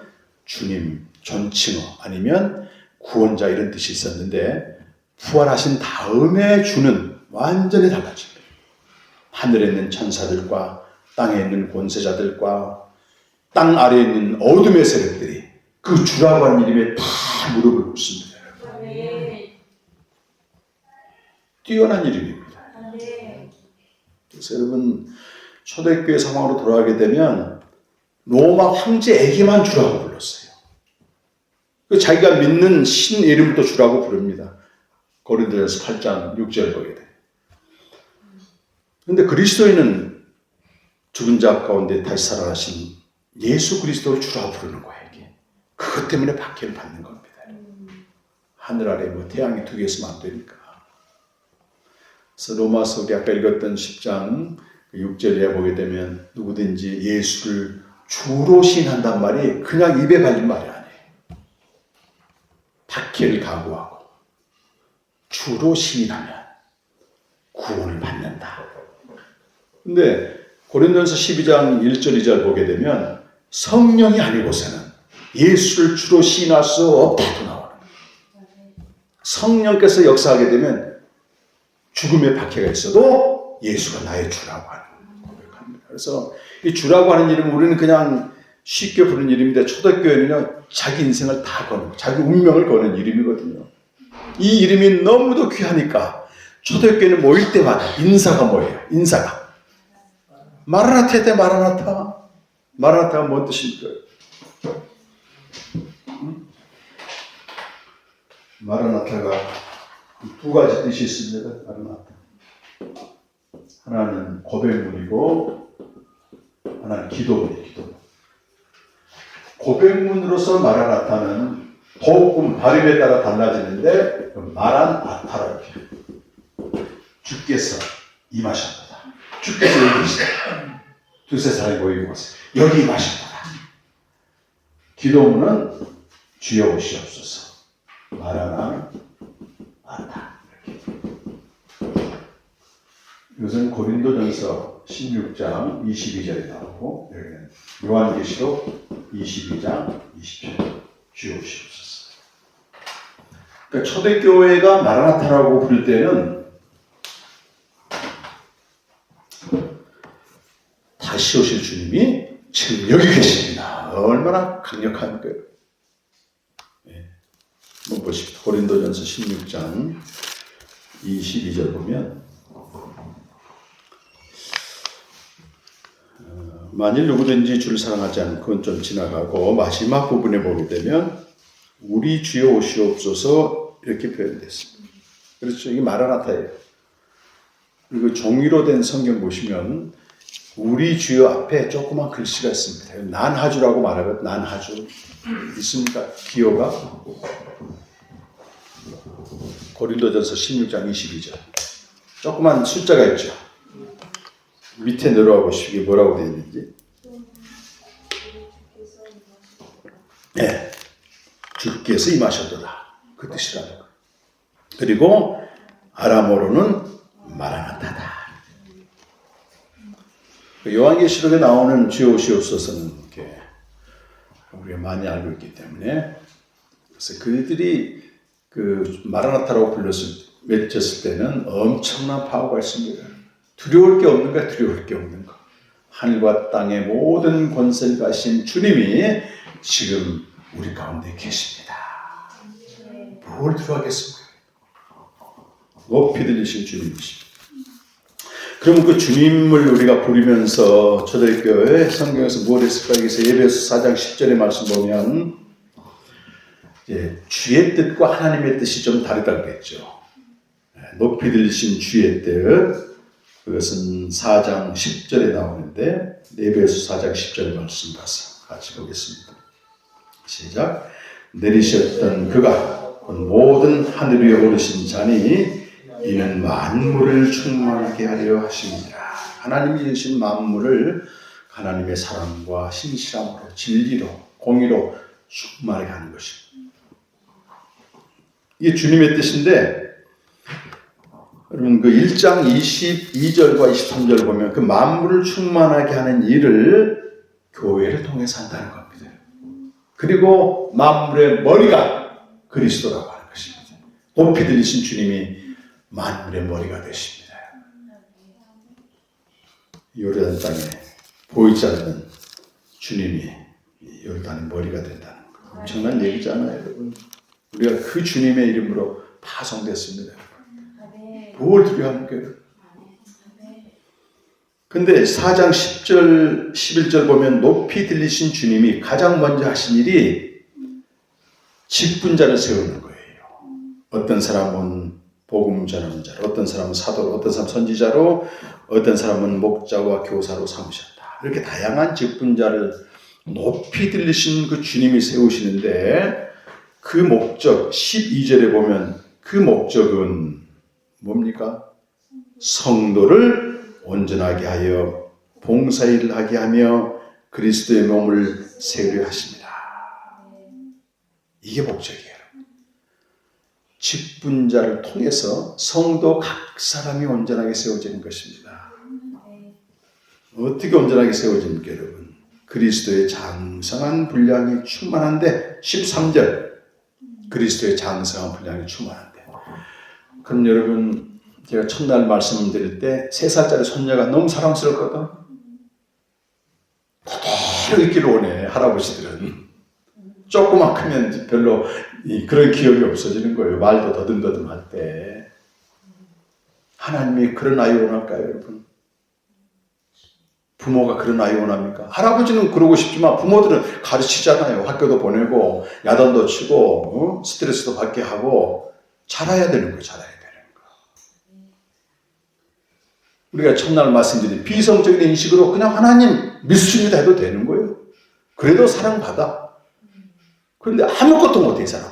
주님, 존칭어 아니면 구원자 이런 뜻이 있었는데 부활하신 다음에 주는 완전히 달라집니다. 하늘에 있는 천사들과 땅에 있는 권세자들과 땅 아래에 있는 어둠의 세력들이 그 주라고 하는 이름에 다 무릎을 꿇습니다. 뛰어난 이름입니다. 그래서 여러분 초대교회 상황으로 돌아가게 되면 로마 황제에게만 주라고 불렀어요. 자기가 믿는 신 이름도 주라고 부릅니다. 고린도전서 8장 6절 보게 돼요. 근데 그리스도인은 죽은 자 가운데 다시 살아나신 예수 그리스도를 주라 부르는 거예요. 이게. 그것 때문에 박해를 받는 겁니다. 하늘 아래 뭐 태양이 두 개 있으면 안 되니까. 그래서 로마서 우리 아까 읽었던 10장 6절에 보게 되면 누구든지 예수를 주로 시인한단 말이 그냥 입에 발린 말이 아니에요. 박해를 각오하고 주로 시인하면 구원을 받는다. 근데 고린도전서 12장 1절 2절 보게 되면 성령이 아니고서는 예수를 주로 시인할 수 없다고 나와요. 성령께서 역사하게 되면 죽음의 박해가 있어도 예수가 나의 주라고 하는 고백합니다. 그래서 이 주라고 하는 이름은 우리는 그냥 쉽게 부르는 이름인데 초대교회는요 자기 인생을 다 거는 자기 운명을 거는 이름이거든요. 이 이름이 너무도 귀하니까 초대교회는 모일 때마다 인사가 뭐예요? 인사가 마라나타 때 마라나타. 마라나타가 뭔 뜻입니까? 마라나타가 두 가지 뜻이 있습니다. 마라나타. 하나는 고백문이고 하나는 기도문이에요. 기도문. 고백문으로서 마라나타는 도금 발음에 따라 달라지는데 마라나타라고 해요. 주께서 임하셨다. 주께서 여기 계시다. 두세 사람이 모이고 왔어요. 여기 임하셨다. 기도문은 주여 오시옵소서. 마라나 아타. 이것은 고린도전서 16장 22절에 나오고 여기는 요한계시록 22장 20절 주여 오시옵소서. 그러니까 초대교회가 마라나타라고 부를 때는 다시 오실 주님이 지금 여기 계십니다. 얼마나 강력한 거예요. 한번 보십시오. 고린도전서 16장 22절 보면 만일 누구든지 주를 사랑하지 않으면 그건 좀 지나가고 마지막 부분에 보게 되면 우리 주여 오시옵소서 이렇게 표현됐습니다. 그렇죠. 이게 마라나타예요. 그리고 종이로 된 성경 보시면 우리 주여 앞에 조그만 글씨가 있습니다. 난하주라고 말하거든요. 난하주 있습니까? 기호가 고린도전서 16장 22절 조그만 숫자가 있죠. 밑에 내려와 보시기 뭐라고 되어 있는지. 네, 주께서 임하셨도다. 그 뜻이라는 거예요. 그리고 아람어로는 마라나타다. 요한계시록에 나오는 주여 오시옵소서는 이렇게 우리가 많이 알고 있기 때문에 그래서 그들이 그 마라나타라고 외쳤을 때는 엄청난 파워가 있습니다. 두려울 게 없는 거, 두려울 게 없는 거. 하늘과 땅의 모든 권세를 가신 주님이 지금 우리 가운데 계십니다. 뭘 두려워하겠습니까? 높이 들리신 주님이십니다. 그럼 그 주님을 우리가 부르면서 초대교회 성경에서 뭘 했을까? 여기서 에베소 4장 10절의 말씀 보면 주의 뜻과 하나님의 뜻이 좀 다르다고 그랬죠. 높이 들리신 주의 뜻, 그것은 4장 10절에 나오는데 에베소 4장 10절의 말씀 가서 같이 보겠습니다. 시작. 내리셨던 그가 모든 하늘 위에 오르신 자니 이는 만물을 충만하게 하려 하십니다. 하나님이 주신 만물을 하나님의 사랑과 신실함으로 진리로 공의로 충만하게 하는 것입니다. 이게 주님의 뜻인데 여러분 그 1장 22절과 23절을 보면 그 만물을 충만하게 하는 일을 교회를 통해서 한다는 겁니다. 그리고 만물의 머리가 그리스도라고 하는 것입니다. 높이 들리신 주님이 만물의 머리가 되십니다. 요르단 땅에 보이지 않는 주님이 요르단의 머리가 된다는 거. 엄청난 얘기잖아요, 여러분. 우리가 그 주님의 이름으로 파송됐습니다. 뭘 두려워합니까? 근데 4장 10절, 11절 보면 높이 들리신 주님이 가장 먼저 하신 일이 직분자를 세우는 거예요. 어떤 사람은 복음 전하는 자로, 어떤 사람은 사도로, 어떤 사람은 선지자로, 어떤 사람은 목자와 교사로 삼으셨다. 이렇게 다양한 직분자를 높이 들리신 그 주님이 세우시는데 그 목적 12절에 보면 그 목적은 뭡니까? 성도를 온전하게 하여 봉사일을 하게 하며 그리스도의 몸을 세우려 하십니다. 이게 목적이에요. 직분자를 통해서 성도 각 사람이 온전하게 세워지는 것입니다. 어떻게 온전하게 세워집니까, 여러분? 그리스도의 장성한 분량이 충만한데 13절 그리스도의 장성한 분량이 충만한데 그럼 여러분 제가 첫날 말씀드릴 때 3살짜리 손녀가 너무 사랑스럽거든. 그대로 있기를 원해. 할아버지들은 조금만 크면 별로 그런 기억이 없어지는 거예요. 말도 더듬더듬 할 때. 하나님이 그런 아이 원할까요, 여러분? 부모가 그런 아이 원합니까? 할아버지는 그러고 싶지만 부모들은 가르치잖아요. 학교도 보내고 야단도 치고 스트레스도 받게 하고 자라야 되는 거예요. 자라야 되는 거. 우리가 첫날 말씀드린 비성적인 인식으로 그냥 하나님 믿습니다 해도 되는 거예요. 그래도 사랑받아. 그런데 아무것도 못해 이 사람.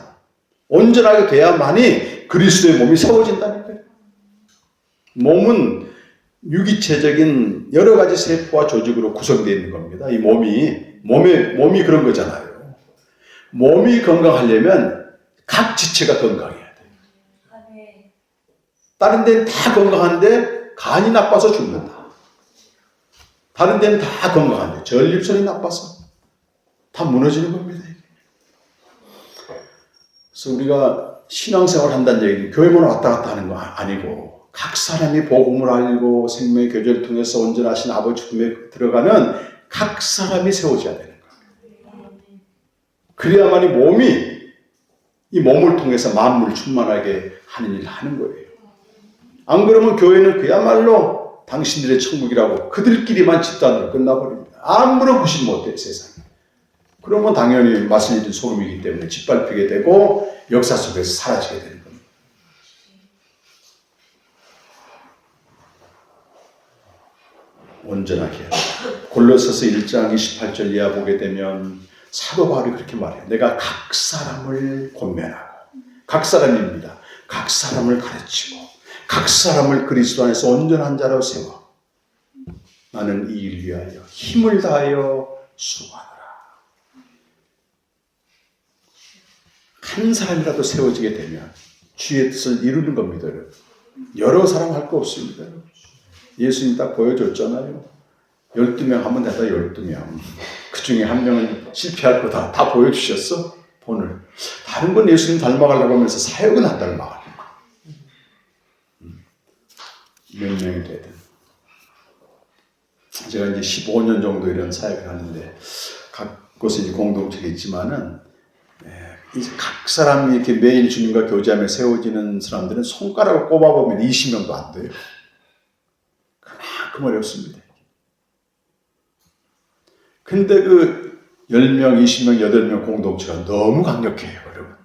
온전하게 돼야만이 그리스도의 몸이 세워진다니까요. 몸은 유기체적인 여러 가지 세포와 조직으로 구성되어 있는 겁니다. 이 몸이 그런 거잖아요. 몸이 건강하려면 각 지체가 건강해야 돼요. 다른 데는 다 건강한데 간이 나빠서 죽는다. 다른 데는 다 건강한데 전립선이 나빠서 다 무너지는 겁니다. 그래서 우리가 신앙생활 한다는 얘기는 교회만 왔다 갔다 하는 거 아니고 각 사람이 복음을 알고 생명의 교제를 통해서 온전하신 아버지 품에 들어가는 각 사람이 세워져야 되는 거예요. 그래야만이 이 몸을 통해서 만물을 충만하게 하는 일을 하는 거예요. 안 그러면 교회는 그야말로 당신들의 천국이라고 그들끼리만 집단으로 끝나버립니다. 아무런 구실 못해요, 세상에. 그러면 당연히 말씀드린 소금이기 때문에 짓밟히게 되고 역사 속에서 사라지게 되는 겁니다. 온전하게 해야 돼요. 골로새서 1장 28절 이하 보게 되면 사도 바울이 그렇게 말해요. 내가 각 사람을 권면하고 각 사람입니다. 각 사람을 가르치고 각 사람을 그리스도 안에서 온전한 자로 세워 나는 이 일을 위하여 힘을 다하여 수고하노라. 한 사람이라도 세워지게 되면 주의 뜻을 이루는 겁니다. 여러 사람 할 거 없습니다. 예수님 딱 보여줬잖아요. 12명 하면 된다. 12명. 그 중에 한 명은 실패할 거 다 보여주셨어. 본을. 다른 건 예수님 닮아가려고 하면서 사역은 안 닮아가는 몇 명이 되든. 제가 이제 15년 정도 이런 사역을 하는데 각 곳에 이제 공동체가 있지만은 이제 각 사람이 이렇게 매일 주님과 교제하며 세워지는 사람들은 손가락을 꼽아보면 20명도 안 돼요. 그만큼 어렵습니다. 근데 그 10명, 20명, 8명 공동체가 너무 강력해요, 여러분.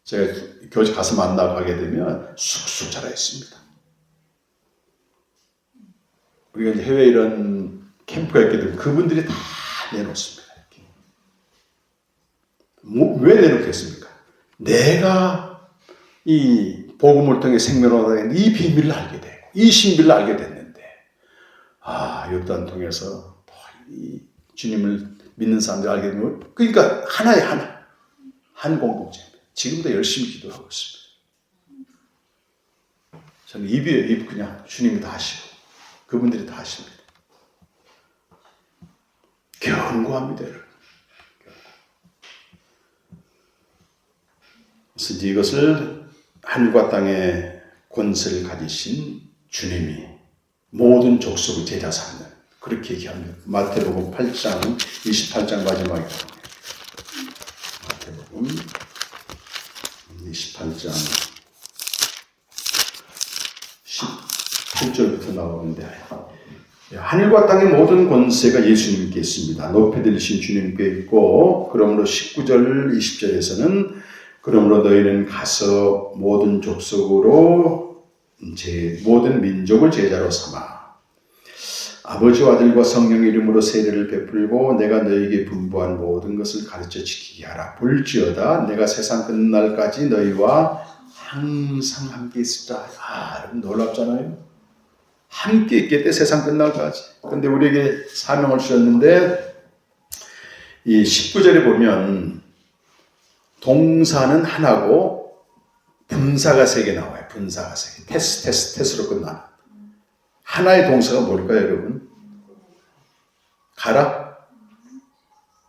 제가 교회 가서 만나고 하게 되면 쑥쑥 자라 있습니다. 우리가 이제 해외 이런 캠프가 있게 되면 그분들이 다 내놓습니다. 왜 내놓겠습니까? 내가 이 복음을 통해 생명을 얻어낸 이 비밀을 알게 되고 이 신비를 알게 됐는데 요단 통해서 이 주님을 믿는 사람들 알게 되면 그러니까 하나의 한 공동체입니다. 지금도 열심히 기도하고 있습니다. 저는 입이에요. 입 그냥 주님이 다 하시고 그분들이 다 하십니다. 견고합니다. 그래서 이제 이것을 하늘과 땅의 권세를 가지신 주님이 모든 족속을 제자 삼는 그렇게 얘기합니다. 마태복음 8장 28장 마지막에 마태복음 28장 18절부터 나오는데 하늘과 땅의 모든 권세가 예수님께 있습니다. 높이 들리신 주님께 있고 그러므로 19절 20절에서는 그러므로 너희는 가서 모든 족속으로 모든 민족을 제자로 삼아 아버지와 아들과 성령의 이름으로 세례를 베풀고 내가 너희에게 분부한 모든 것을 가르쳐 지키게 하라. 볼지어다 내가 세상 끝날까지 너희와 항상 함께 있으라. 놀랍잖아요. 함께 있겠대, 세상 끝날까지. 근데 우리에게 사명을 주셨는데 이 19절에 보면 동사는 하나고 분사가 3개 나와요. 분사가 3개. 테스로 끝나는. 하나의 동사가 뭘까요, 여러분? 가라?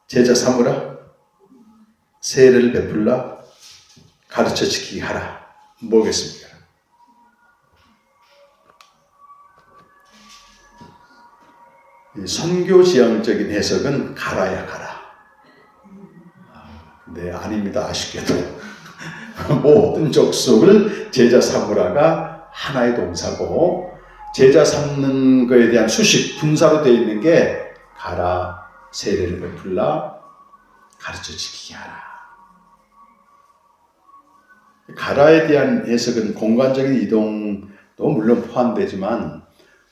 제자 삼으라? 세례를 베풀라? 가르쳐 지키게 하라? 뭐겠습니까? 선교지향적인 해석은 가라야 가라. 네, 아닙니다. 아쉽게도. 모든 족속을 제자 삼으라가 하나의 동사고 제자 삼는 것에 대한 수식, 분사로 되어 있는 게 가라, 세례를 베풀라, 가르쳐 지키게 하라. 가라에 대한 해석은 공간적인 이동도 물론 포함되지만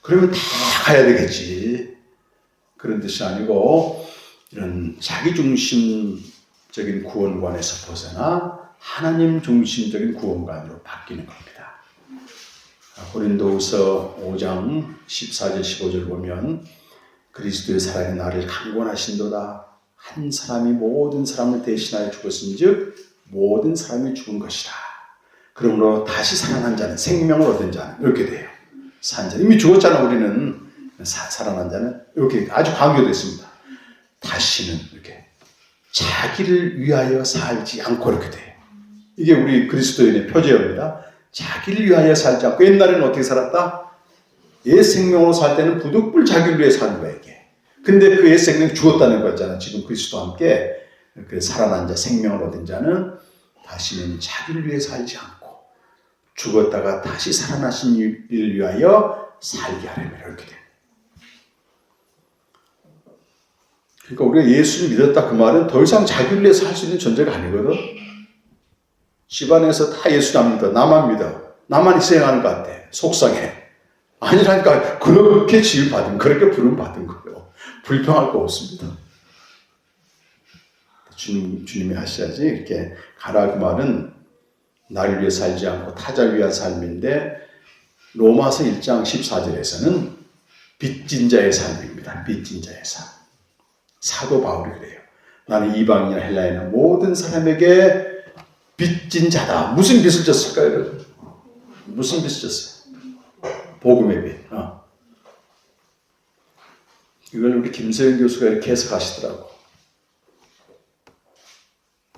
그러면 다 가야 되겠지. 그런 뜻이 아니고 이런 자기중심적인 구원관에서 벗어나 하나님 중심적인 구원관으로 바뀌는 겁니다. 고린도후서 5장 14절 15절 보면 그리스도의 사랑이 나를 강권하신도다. 한 사람이 모든 사람을 대신하여 죽었은즉 모든 사람이 죽은 것이라. 그러므로 다시 살아난 자는 생명을 얻은 자는 이렇게 돼요. 산 자. 이미 죽었잖아. 우리는 살아난 자는 이렇게 아주 강조됐습니다. 다시는 이렇게 자기를 위하여 살지 않고 이렇게 돼요. 이게 우리 그리스도인의 표제입니다. 자기를 위하여 살지 않고 옛날에는 어떻게 살았다? 옛 생명으로 살 때는 부득불 자기를 위해 사는 거야 이게. 근데 그 옛 생명이 죽었다는 거잖아. 지금 그리스도와 함께 그 살아난 자, 생명을 얻은 자는 다시는 자기를 위해 살지 않고 죽었다가 다시 살아나신 이를 위하여 살게 하려면 이렇게 돼. 그러니까 우리가 예수를 믿었다 그 말은 더 이상 자기를 위해 살 수 있는 존재가 아니거든. 집안에서 다 예수 안 믿어. 나만 믿어. 나만 희생하는 것 같아. 속상해. 아니라니까. 그렇게 지휘받은, 그렇게 부름받은 거예요. 불평할 거 없습니다. 주님이 하셔야지. 이렇게 가라 그 말은 나를 위해 살지 않고 타자를 위한 삶인데 로마서 1장 14절에서는 빚진 자의 삶입니다. 빚진 자의 삶. 사도 바울이 그래요. 나는 이방인이나 헬라인이나 모든 사람에게 빚진 자다. 무슨 빚을 졌을까요, 여러분? 무슨 빚을 졌어요? 복음의 빚. 이걸 우리 김서영 교수가 이렇게 해석하시더라고.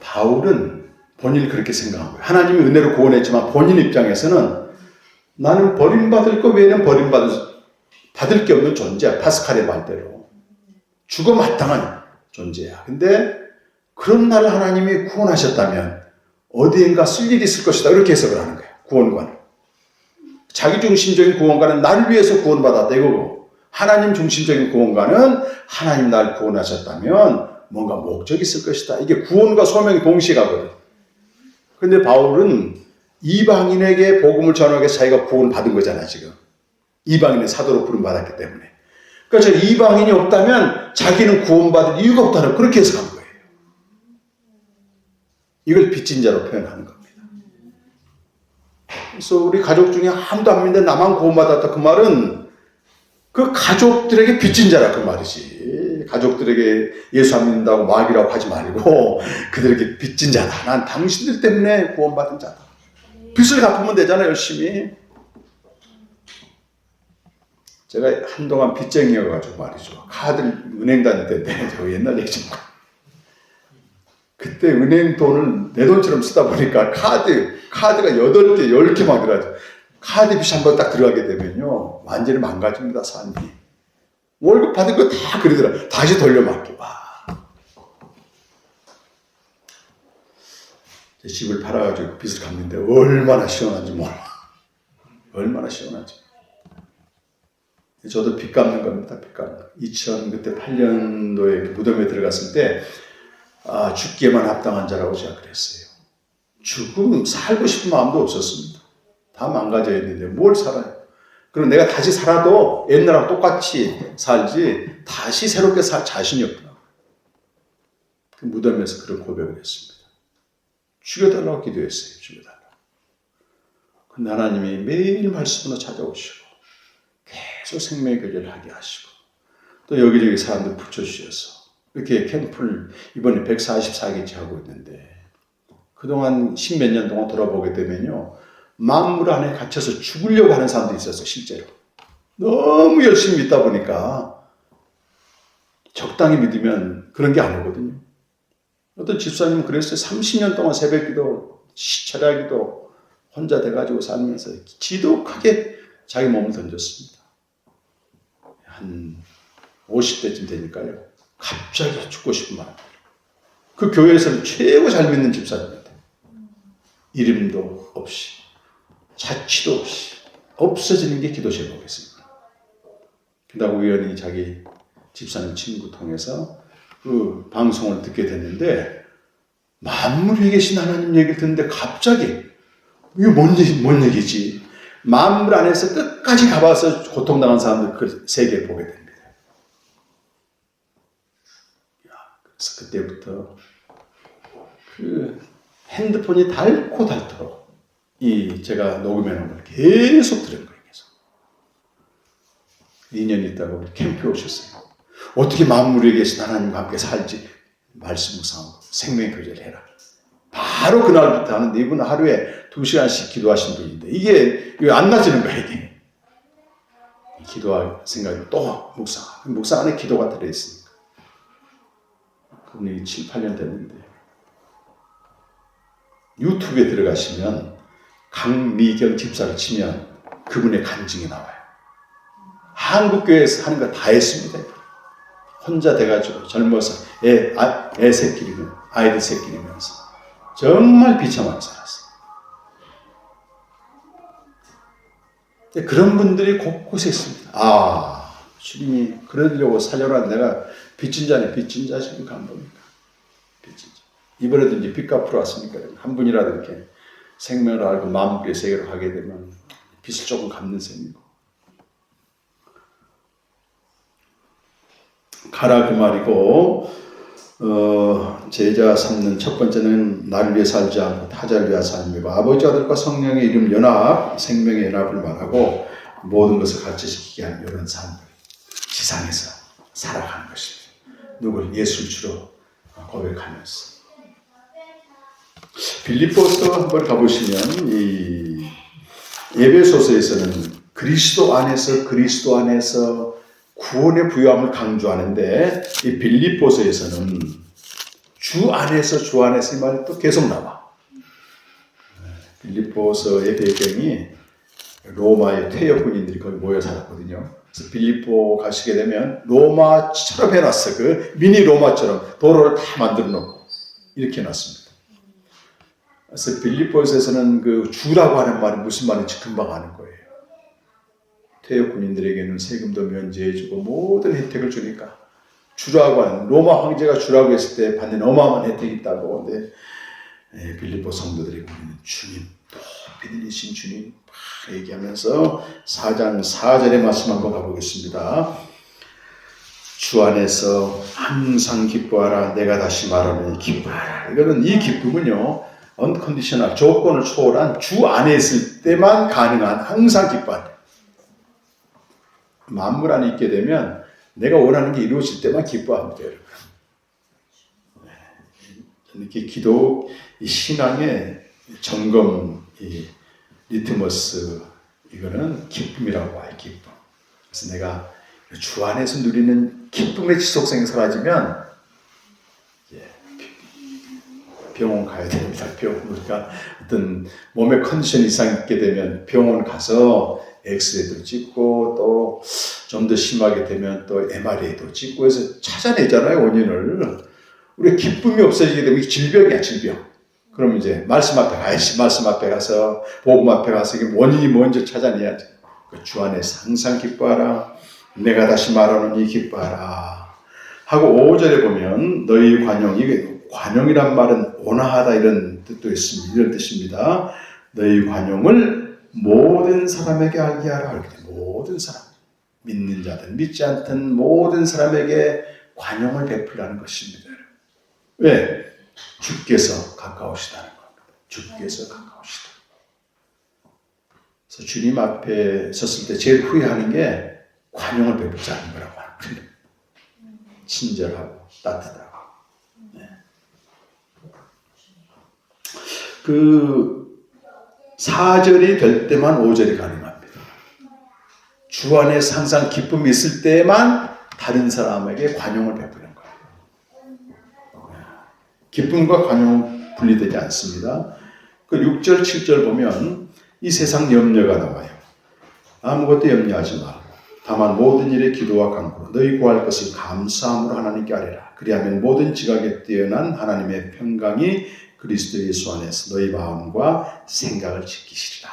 바울은 본인이 그렇게 생각한 거예요. 하나님이 은혜로 구원했지만 본인 입장에서는 나는 버림받을 것 외에는 받을 게 없는 존재야. 파스칼의 말대로. 죽어 마땅한 존재야. 근데 그런 나를 하나님이 구원하셨다면 어디엔가 쓸 일이 있을 것이다. 이렇게 해석을 하는 거예요. 구원관을. 자기중심적인 구원관은 나를 위해서 구원받았다 이거고 하나님 중심적인 구원관은 하나님 나를 구원하셨다면 뭔가 목적이 있을 것이다. 이게 구원과 소명이 동시에 가거든. 근데 바울은 이방인에게 복음을 전하기 위해서 자기가 구원받은 거잖아 지금. 이방인의 사도로 부름받았기 때문에. 그러니까 저 이방인이 없다면 자기는 구원받을 이유가 없다는 그렇게 해석한 거예요. 이걸 빚진 자로 표현하는 겁니다. 그래서 우리 가족 중에 아무도 안 믿는데 나만 구원받았다 그 말은 그 가족들에게 빚진 자라 그 말이지. 가족들에게 예수 안 믿는다고 마귀라고 하지 말고 그들에게 빚진 자다. 난 당신들 때문에 구원받은 자다. 빚을 갚으면 되잖아 열심히. 제가 한동안 빚쟁이여가지고 말이죠. 카드 은행 다닐 때인데 저 옛날 얘기지만 그때 은행 돈을 내 돈처럼 쓰다 보니까 카드가 8개, 10개 막 들어가죠. 카드 빚이 한번 딱 들어가게 되면요. 완전히 망가집니다, 삶이. 월급 받은 거 다 그러더라. 다시 돌려막기. 와. 집을 팔아가지고 빚을 갚는데 얼마나 시원한지 몰라. 얼마나 시원한지. 저도 빚 갚는 겁니다. 빚 갚는 거. 2008년도에 무덤에 들어갔을 때 죽기에만 합당한 자라고 제가 그랬어요. 살고 싶은 마음도 없었습니다. 다 망가져 있는데 뭘 살아요? 그리고 내가 다시 살아도 옛날하고 똑같이 살지 다시 새롭게 살 자신이 없더라고요. 그 무덤에서 그런 고백을 했습니다. 죽여달라고 기도했어요. 죽여달라고. 근데 하나님이 매일 말씀으로 찾아오시고 계속 생명의 교제를 하게 하시고 또 여기저기 사람들 붙여주셔서 이렇게 캠프를 이번에 144개째 하고 있는데 그동안 10몇 년 동안 돌아보게 되면요. 만물 안에 갇혀서 죽으려고 하는 사람도 있었어요. 실제로. 너무 열심히 믿다 보니까 적당히 믿으면 그런 게 아니거든요. 어떤 집사님은 그랬어요. 30년 동안 새벽기도, 철야기도 혼자 돼가지고 살면서 지독하게 자기 몸을 던졌습니다. 한 50대쯤 되니까요. 갑자기 죽고 싶은 마음. 그 교회에서는 최고 잘 믿는 집사님입니다. 이름도 없이, 자취도 없이 없어지는 게 기도 제목이었습니다. 그러다 우연히 자기 집사님 친구 통해서 그 방송을 듣게 됐는데 만물에 계신 하나님 얘기를 듣는데 갑자기 이게 뭔 얘기지? 만물 안에서 끝까지 가봐서 고통당한 사람들 그 세계를 보게 됩니다. 그래서 그때부터 그 핸드폰이 닳도록 이 제가 녹음해 놓은 걸 계속 들은 거예요. 계속. 2년 있다가 우리 캠프에 오셨어요. 어떻게 만물에 계신 하나님과 함께 살지 말씀 묵상하고 생명의 교제를 해라. 바로 그날부터 하는데 이분은 하루에 2시간씩 기도하신 분인데 이게 안 나지는 거예요. 이게. 기도할 생각이 또 묵상 안에 기도가 들어있으니까. 그분이 7, 8년 됐는데 유튜브에 들어가시면 강미경 집사를 치면 그분의 간증이 나와요. 한국교회에서 하는 거 다 했습니다. 혼자 돼가지고 젊어서 애 새끼리면 아이들 새끼리면서 정말 비참하게 살았어요. 그런 분들이 곳곳에 있습니다. 아, 주님이 그러려고 살려라. 내가 빚진 자네. 빚진 자 지금 감독입니다. 빚진 자. 이번에도 이제 빚 갚으러 왔으니까 한 분이라도 이렇게 생명을 알고 마음의 세계로 가게 되면 빚을 조금 갚는 셈이고. 가라 그 말이고 제자 삼는 첫 번째는 나를 위해 살지 않고 타자를 위한 삶이고 아버지 아들과 성령의 이름 연합 생명의 연합을 말하고 모든 것을 같이 지키게 하는 이런 삶을 지상에서 살아가는 것입니다. 누굴 예수를 주로 고백하면서 빌립보서 한번 가보시면 이 에베소서에서는 그리스도 안에서 구원의 부요함을 강조하는데 이 빌립보서에서는 주 안에서 이 말이 또 계속 나와. 빌립보서의 배경이 로마의 퇴역 군인들이 거기 모여 살았거든요. 그래서 빌립보 가시게 되면 로마처럼 해놨어. 그 미니 로마처럼 도로를 다 만들어 놓고 이렇게 해놨습니다. 그래서 빌립보서에서는 그 주라고 하는 말이 무슨 말인지 금방 아는 거예요. 퇴역 군인들에게는 세금도 면제해주고 모든 혜택을 주니까 주라고 하는 로마 황제가 주라고 했을 때 받는 어마어마한 혜택이 있다고. 근데 빌립보 성도들이 우리는 주님 높이 들리신 주님 막 얘기하면서 4장 4절의 말씀 한번 가보겠습니다. 주 안에서 항상 기뻐하라. 내가 다시 말하노니 기뻐하라. 이거는 이 기쁨은요 언컨디셔널 조건을 초월한 주 안에 있을 때만 가능한 항상 기뻐한다. 만물 안에 있게 되면 내가 원하는 게 이루어질 때만 기뻐합니다, 여러분. 이렇게 기도, 이 신앙의 점검, 이 리트머스, 이거는 기쁨이라고 봐요, 기쁨. 그래서 내가 주 안에서 누리는 기쁨의 지속성이 사라지면, 병원 가야 됩니다. 우리가 어떤 몸의 컨디션 이상 있게 되면 병원 가서 엑스레이도 찍고 또 좀 더 심하게 되면 또 MRI도 찍고 해서 찾아내잖아요, 원인을. 우리 기쁨이 없어지게 되면 질병이야, 질병. 그럼 이제 말씀 앞에 가야지. 말씀 앞에 가서 복음 앞에 가서 이게 원인이 뭔지 찾아내야지. 주 안에서 항상 기뻐하라. 내가 다시 말하노니 기뻐하라. 하고 5절에 보면 너희 관용, 이게 관용이란 말은 온화하다 이런 뜻도 있습니다. 이런 뜻입니다. 너희 관용을 모든 사람에게 알게 하라. 이렇게 모든 사람, 믿는 자든 믿지 않든 모든 사람에게 관용을 베풀라는 것입니다. 왜? 주께서 가까우시다는 겁니다. 주께서 가까우시다. 그래서 주님 앞에 섰을 때 제일 후회하는 게 관용을 베풀지 않는 거라고 하는 거예요. 친절하고 따뜻하고. 네. 그 4절이 될 때만 5절이 가능합니다. 주 안에 항상 기쁨이 있을 때만 다른 사람에게 관용을 베푸는 거예요. 기쁨과 관용은 분리되지 않습니다. 그 6절, 7절 보면 이 세상 염려가 나와요. 아무것도 염려하지 마. 다만 모든 일에 기도와 간구로 너희 구할 것을 감사함으로 하나님께 아뢰라. 그리하면 모든 지각에 뛰어난 하나님의 평강이 그리스도 예수 안에서 너희 마음과 생각을 지키시리라.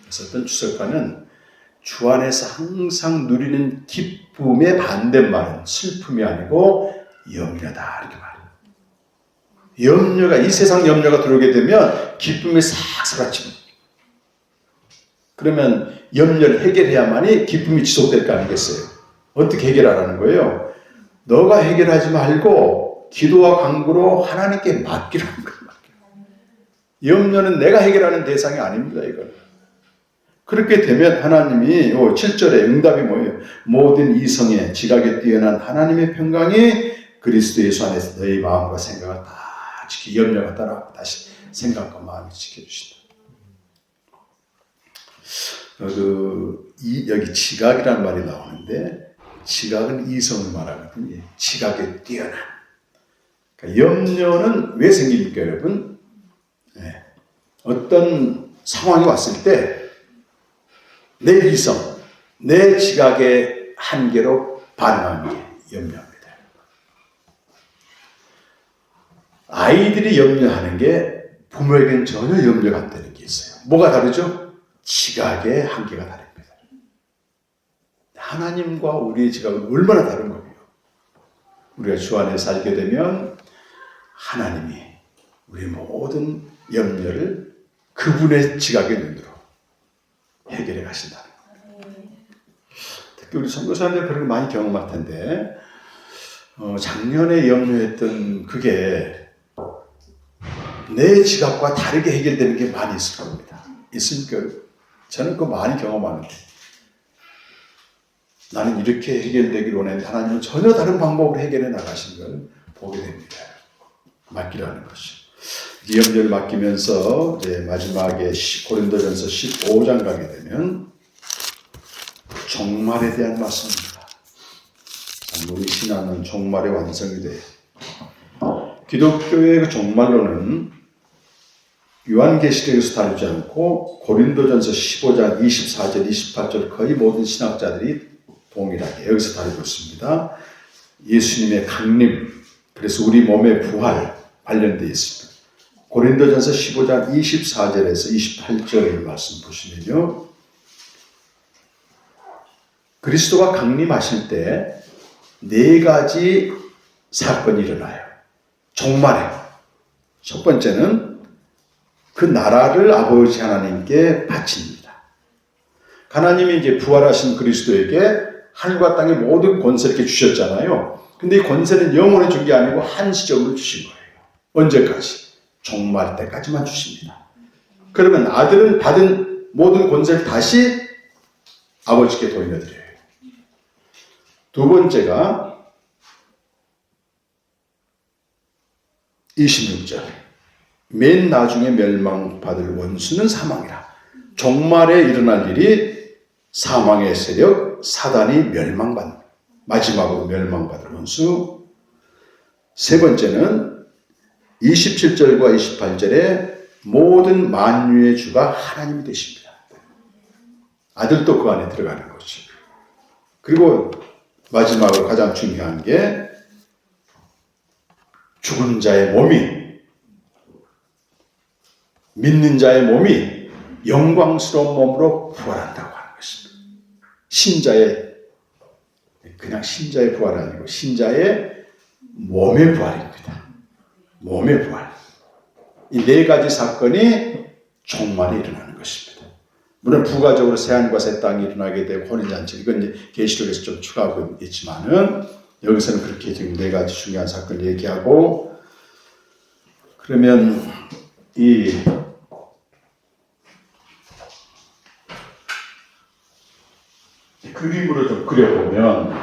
그래서 어떤 주석가는 주 안에서 항상 누리는 기쁨의 반대말은 슬픔이 아니고 염려다 이렇게 말해요. 염려가 이 세상 염려가 들어오게 되면 기쁨이 싹 사라집니다. 그러면 염려를 해결해야만이 기쁨이 지속될 거 아니겠어요? 어떻게 해결하라는 거예요? 너가 해결하지 말고 기도와 간구로 하나님께 맡기라는 거예요. 염려는 내가 해결하는 대상이 아닙니다. 이걸. 그렇게 되면 하나님이 7절에 응답이 뭐예요? 모든 이성에 지각에 뛰어난 하나님의 평강이 그리스도 예수 안에서 너희 마음과 생각을 다 지키 염려가 따라 다시 생각과 마음을 지켜주신다. 여기 지각이라는 말이 나오는데 지각은 이성을 말하거든요. 지각에 뛰어난. 그러니까 염려는 왜 생깁니까, 여러분? 네. 어떤 상황이 왔을 때 내 이성, 내 지각의 한계로 반응하는 게 염려입니다. 아이들이 염려하는 게 부모에게는 전혀 염려가 안 되는 게 있어요. 뭐가 다르죠? 지각의 한계가 다릅니다. 하나님과 우리의 지각은 얼마나 다른 거예요. 우리가 주 안에 살게 되면 하나님이 우리 모든 염려를 그분의 지각의 눈으로 해결해 가신다는 거예요. 특히 우리 선교사님들 그런 거 많이 경험할 텐데 작년에 염려했던 그게 내 지각과 다르게 해결되는 게 많이 있을 겁니다. 있으니까 저는 그거 많이 경험하는데 나는 이렇게 해결되기를 원했는데 하나님은 전혀 다른 방법으로 해결해 나가신 걸 보게 됩니다. 맡기라는 것이. 이 염려를 맡기면서 이제 마지막에 고린도전서 15장 가게 되면 종말에 대한 말씀입니다. 우리 신앙은 종말의 완성이 돼요. 기독교의 그 종말론은 요한계시록에서 다루지 않고 고린도전서 15장 24절, 28절 거의 모든 신학자들이 동일하게 여기서 다루고 있습니다. 예수님의 강림, 그래서 우리 몸의 부활 관련되어 있습니다. 고린도전서 15장 24절에서 28절의 말씀 보시면요. 그리스도가 강림하실 때 네 가지 사건이 일어나요. 종말에. 첫 번째는 그 나라를 아버지 하나님께 바칩니다. 하나님이 이제 부활하신 그리스도에게 하늘과 땅의 모든 권세를 이렇게 주셨잖아요. 근데 이 권세는 영원히 준 게 아니고 한시적으로 주신 거예요. 언제까지? 종말 때까지만 주십니다. 그러면 아들은 받은 모든 권세를 다시 아버지께 돌려드려요. 두 번째가 26절. 맨 나중에 멸망받을 원수는 사망이라. 종말에 일어날 일이 사망의 세력, 사단이 멸망받는, 마지막으로 멸망받을 원수. 세 번째는 27절과 28절에 모든 만유의 주가 하나님이 되십니다. 아들도 그 안에 들어가는 거죠. 그리고 마지막으로 가장 중요한 게 죽은 자의 몸이, 믿는 자의 몸이 영광스러운 몸으로 부활한다고 하는 것입니다. 신자의, 그냥 신자의 부활이 아니고 신자의 몸의 부활입니다. 몸의 부활. 이 네 가지 사건이 종말에 일어나는 것입니다. 물론 부가적으로 새 하늘과 새 땅이 일어나게 되고 혼인잔치, 이건 이제 계시록에서 좀 추가하고 있지만은 여기서는 그렇게 지금 네 가지 중요한 사건을 얘기하고, 그러면 이 그림으로 좀 그려보면,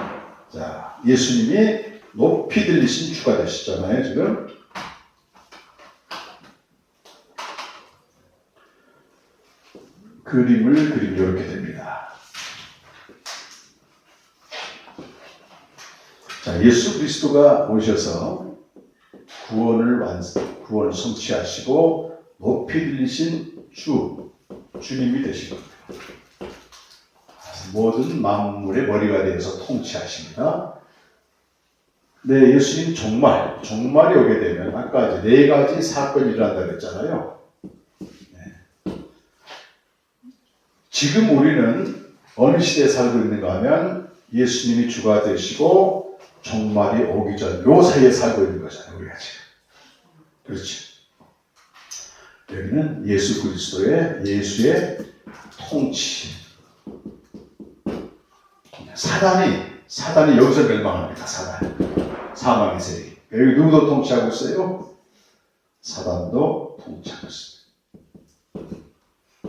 자, 예수님이 높이 들리신 주가 되시잖아요, 지금. 그림을 그리면 이렇게 됩니다. 자, 예수 그리스도가 오셔서 구원을 성취하시고 높이 들리신 주님이 되신 겁니다. 모든 만물의 머리가 되어서 통치하십니다. 네, 예수님 종말이 오게 되면 아까 이제 네 가지 사건이 일어난다고 했잖아요. 네. 지금 우리는 어느 시대에 살고 있는가 하면 예수님이 주가 되시고 종말이 오기 전 요 사이에 살고 있는 거잖아요, 우리가 지금. 그렇죠. 여기는 예수 그리스도의 예수의 통치. 사단이 여기서 멸망합니다. 사망의 세력. 여기 누구도 통치하고 있어요? 사단도 통치하고 있습니다.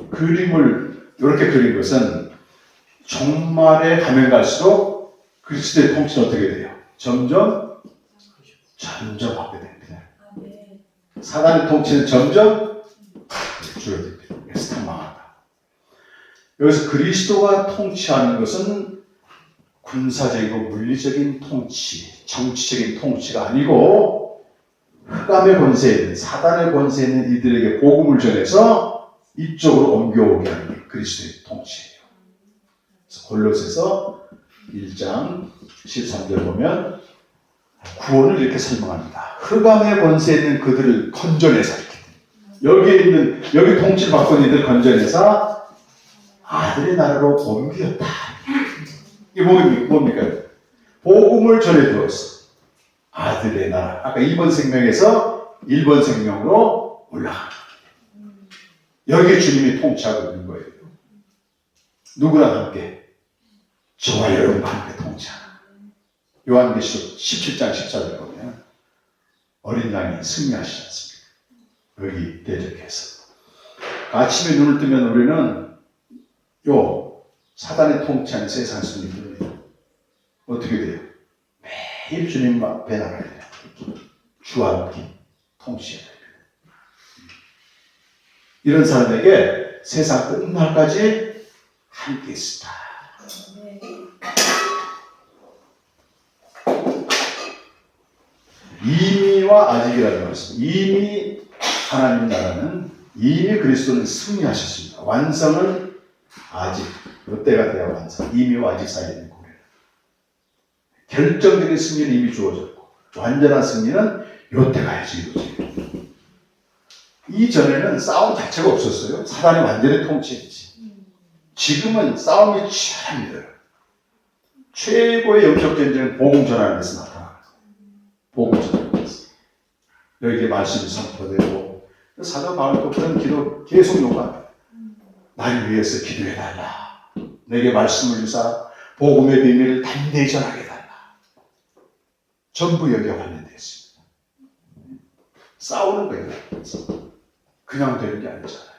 그림을 이렇게 그린 것은 종말에 가면 갈수록 그리스도의 통치는 어떻게 돼요? 점점 확대됩니다. 사단의 통치는 점점 줄어듭니다. 그래서 망한다. 여기서 그리스도가 통치하는 것은 군사적이고 물리적인 통치, 정치적인 통치가 아니고 흑암의 권세에 있는, 사단의 권세에 있는 이들에게 복음을 전해서 이쪽으로 옮겨오게 하는 게 그리스도의 통치예요. 그래서 골로새서 1장 13절 보면 구원을 이렇게 설명합니다. 흑암의 권세에 있는 그들을 건져내서, 여기 통치를 받고 있는 이들 건져내서 아들의 나라로 옮겼다. 이게 뭡니까? 복음을 전해주었어. 아들의 나라. 아까 2번 생명에서 1번 생명으로 올라가. 여기에 주님이 통치하고 있는 거예요. 누구랑 함께? 저와 여러분과 함께 통치하는. 요한계시록 17장 14절 보면 어린 양이 승리하시지 않습니까? 여기 대적해서. 아침에 눈을 뜨면 우리는 사단의 통치하는 세상 승리입니다. 어떻게 돼요? 매일 주님 앞에 나가야 돼요. 주와 함께 통치해야 돼요. 이런 사람에게 세상 끝날까지 함께 있습니다. 이미와 아직이라는 것은, 이미 하나님 나라는, 이미 그리스도는 승리하셨습니다. 완성은 아직, 이때가 돼야 완성. 이미와 아직 사이에 있는 고리라. 결정적인 승리는 이미 주어졌고, 완전한 승리는 이때 가야지, 이거지. 이전에는 싸움 자체가 없었어요. 사단이 완전히 통치했지. 지금은 싸움이 치열합니다. 최고의 영적 전쟁은 복음 전하는 데서 나타나요. 복음 전하는 데서. 여기에 말씀이 선포되고, 사도 바울도 그런 기도 계속 요구합니다. 나를 위해서 기도해달라. 내게 말씀을 주사 복음의 비밀을 담대히 전하게 해달라. 전부 여기에 관련되어 있습니다. 싸우는 거예요. 그냥 되는 게 아니잖아요.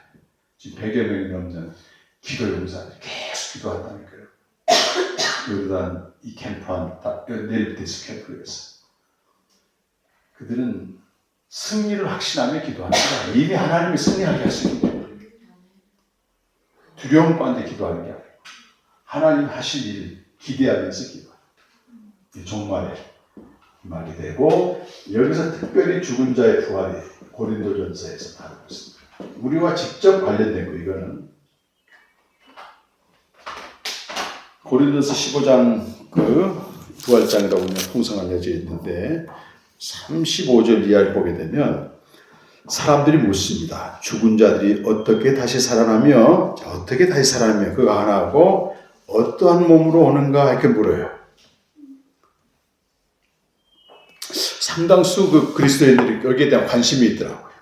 지금 100여 명이 넘는 기도 용사들이 계속 기도한다니까요. 요르단 이 캠프 내일부터 캠프에서 그들은 승리를 확신하며 기도하는 거야. 이미 하나님이 승리하게 하시는 두려움 가운데 기도하는 게 아니고 하나님 하실 일 기대하면서 기도하는 종말에 말이 되고, 여기서 특별히 죽은 자의 부활이 고린도전서에서 다루고 있습니다. 우리와 직접 관련된 거, 이거는 고린도서 15장 그 부활장이라고 하면 통성한 여져 있는데 35절 이하를 보게 되면 사람들이 묻습니다. 죽은 자들이 어떻게 다시 살아나며, 그거 하나 하고 어떠한 몸으로 오는가 이렇게 물어요. 상당수 그 그리스도인들이 여기에 대한 관심이 있더라고요.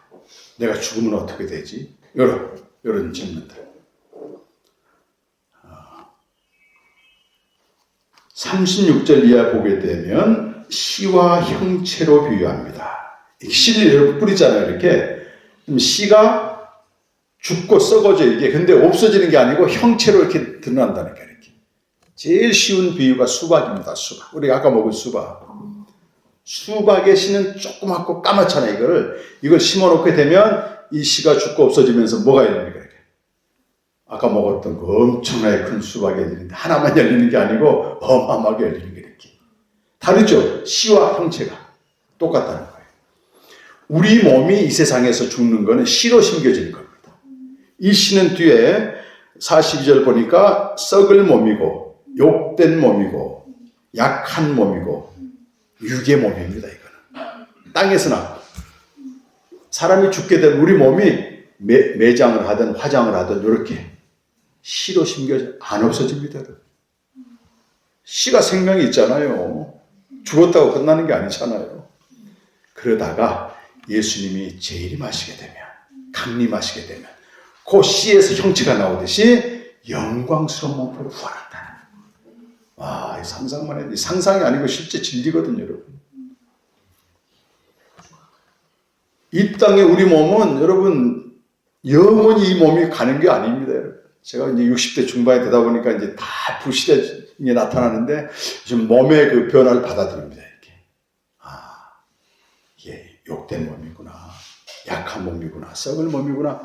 내가 죽으면 어떻게 되지? 이런 질문들. 36절 이하 보게 되면 씨와 형체로 비유합니다. 씨를 이렇게 뿌리잖아요. 이렇게. 그럼 씨가 죽고 썩어져 이게. 근데 없어지는 게 아니고 형체로 이렇게 드러난다는 거예요. 이렇게. 제일 쉬운 비유가 수박입니다. 수박. 우리가 아까 먹은 수박. 수박의 씨는 조그맣고 까맣잖아요. 이걸 심어놓게 되면 이 씨가 죽고 없어지면서 뭐가 열립니까? 이렇게. 아까 먹었던 그 엄청나게 큰 수박이 열리는데 하나만 열리는 게 아니고 어마어마하게 열리는 게 이렇게. 다르죠? 씨와 형체가 똑같다는 거예요. 우리 몸이 이 세상에서 죽는 거는 씨로 심겨지는 겁니다. 이 씨는 뒤에 42절 보니까 썩을 몸이고 욕된 몸이고 약한 몸이고 육의 몸입니다. 이거는 땅에서 나 사람이 죽게 되면 우리 몸이 매장을 하든 화장을 하든 이렇게 씨로 심겨져 안 없어집니다. 씨가 생명이 있잖아요. 죽었다고 끝나는 게 아니잖아요. 그러다가 예수님이 재림하시게 되면 강림하시게 되면 그 씨에서 형체가 나오듯이 영광스러운 몸으로 부활한다는 거예요. 이 상상만 해도 상상이 아니고 실제 진리거든요. 여러분. 이 땅에 우리 몸은 여러분 영원히 이 몸이 가는 게 아닙니다. 여러분. 제가 이제 60대 중반이 되다 보니까 이제 다 불시대에 나타나는데 지금 몸의 그 변화를 받아들입니다. 이렇게. 이게 욕된 몸이구나. 약한 몸이구나. 썩을 몸이구나.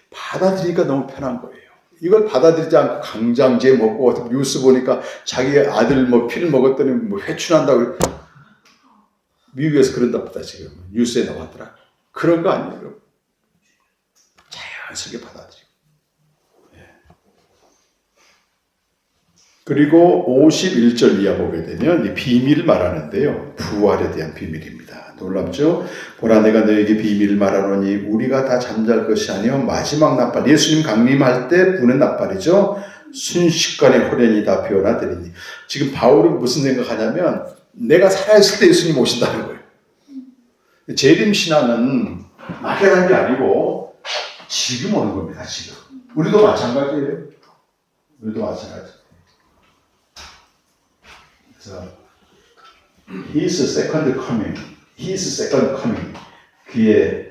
받아들이니까 너무 편한 거예요. 이걸 받아들이지 않고 강장제 먹고 뉴스 보니까 자기 아들 뭐 피를 먹었더니 뭐 회춘한다고 미국에서 그런답니다. 지금 뉴스에 나왔더라. 그런 거 아니에요. 자연스럽게 받아들이고. 그리고 51절 이하 보게 되면 이 비밀을 말하는데요. 부활에 대한 비밀입니다. 놀랍죠? 보라 내가 너에게 비밀을 말하노니 우리가 다 잠잘 것이 아니요 마지막 나팔 예수님 강림할 때 부는 나팔이죠. 순식간에 호련이 다 변화되리니 지금 바울은 무슨 생각하냐면 내가 살아있을 때 예수님 오신다는 거예요. 재림신앙은 막연한 게 아니고 지금 오는 겁니다. 지금. 우리도 마찬가지예요. 우리도 마찬가지. 그래서 His second coming, His second coming. 그의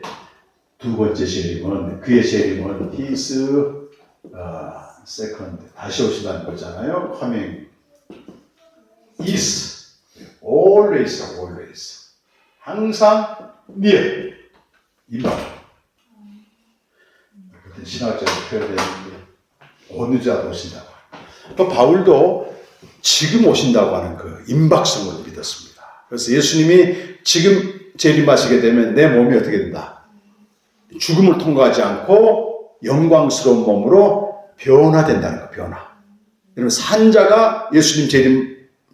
두 번째 재림은 그의 재림은 His second 다시 오신다는 거잖아요. Coming is always 항상 near 임박. 신학적으로 표현되는데 어느 자도 오신다고. 또 바울도 지금 오신다고 하는 그 임박성을 믿었습니다. 그래서 예수님이 지금 재림하시게 되면 내 몸이 어떻게 된다? 죽음을 통과하지 않고 영광스러운 몸으로 변화된다는 거, 변화. 여러분, 산자가 예수님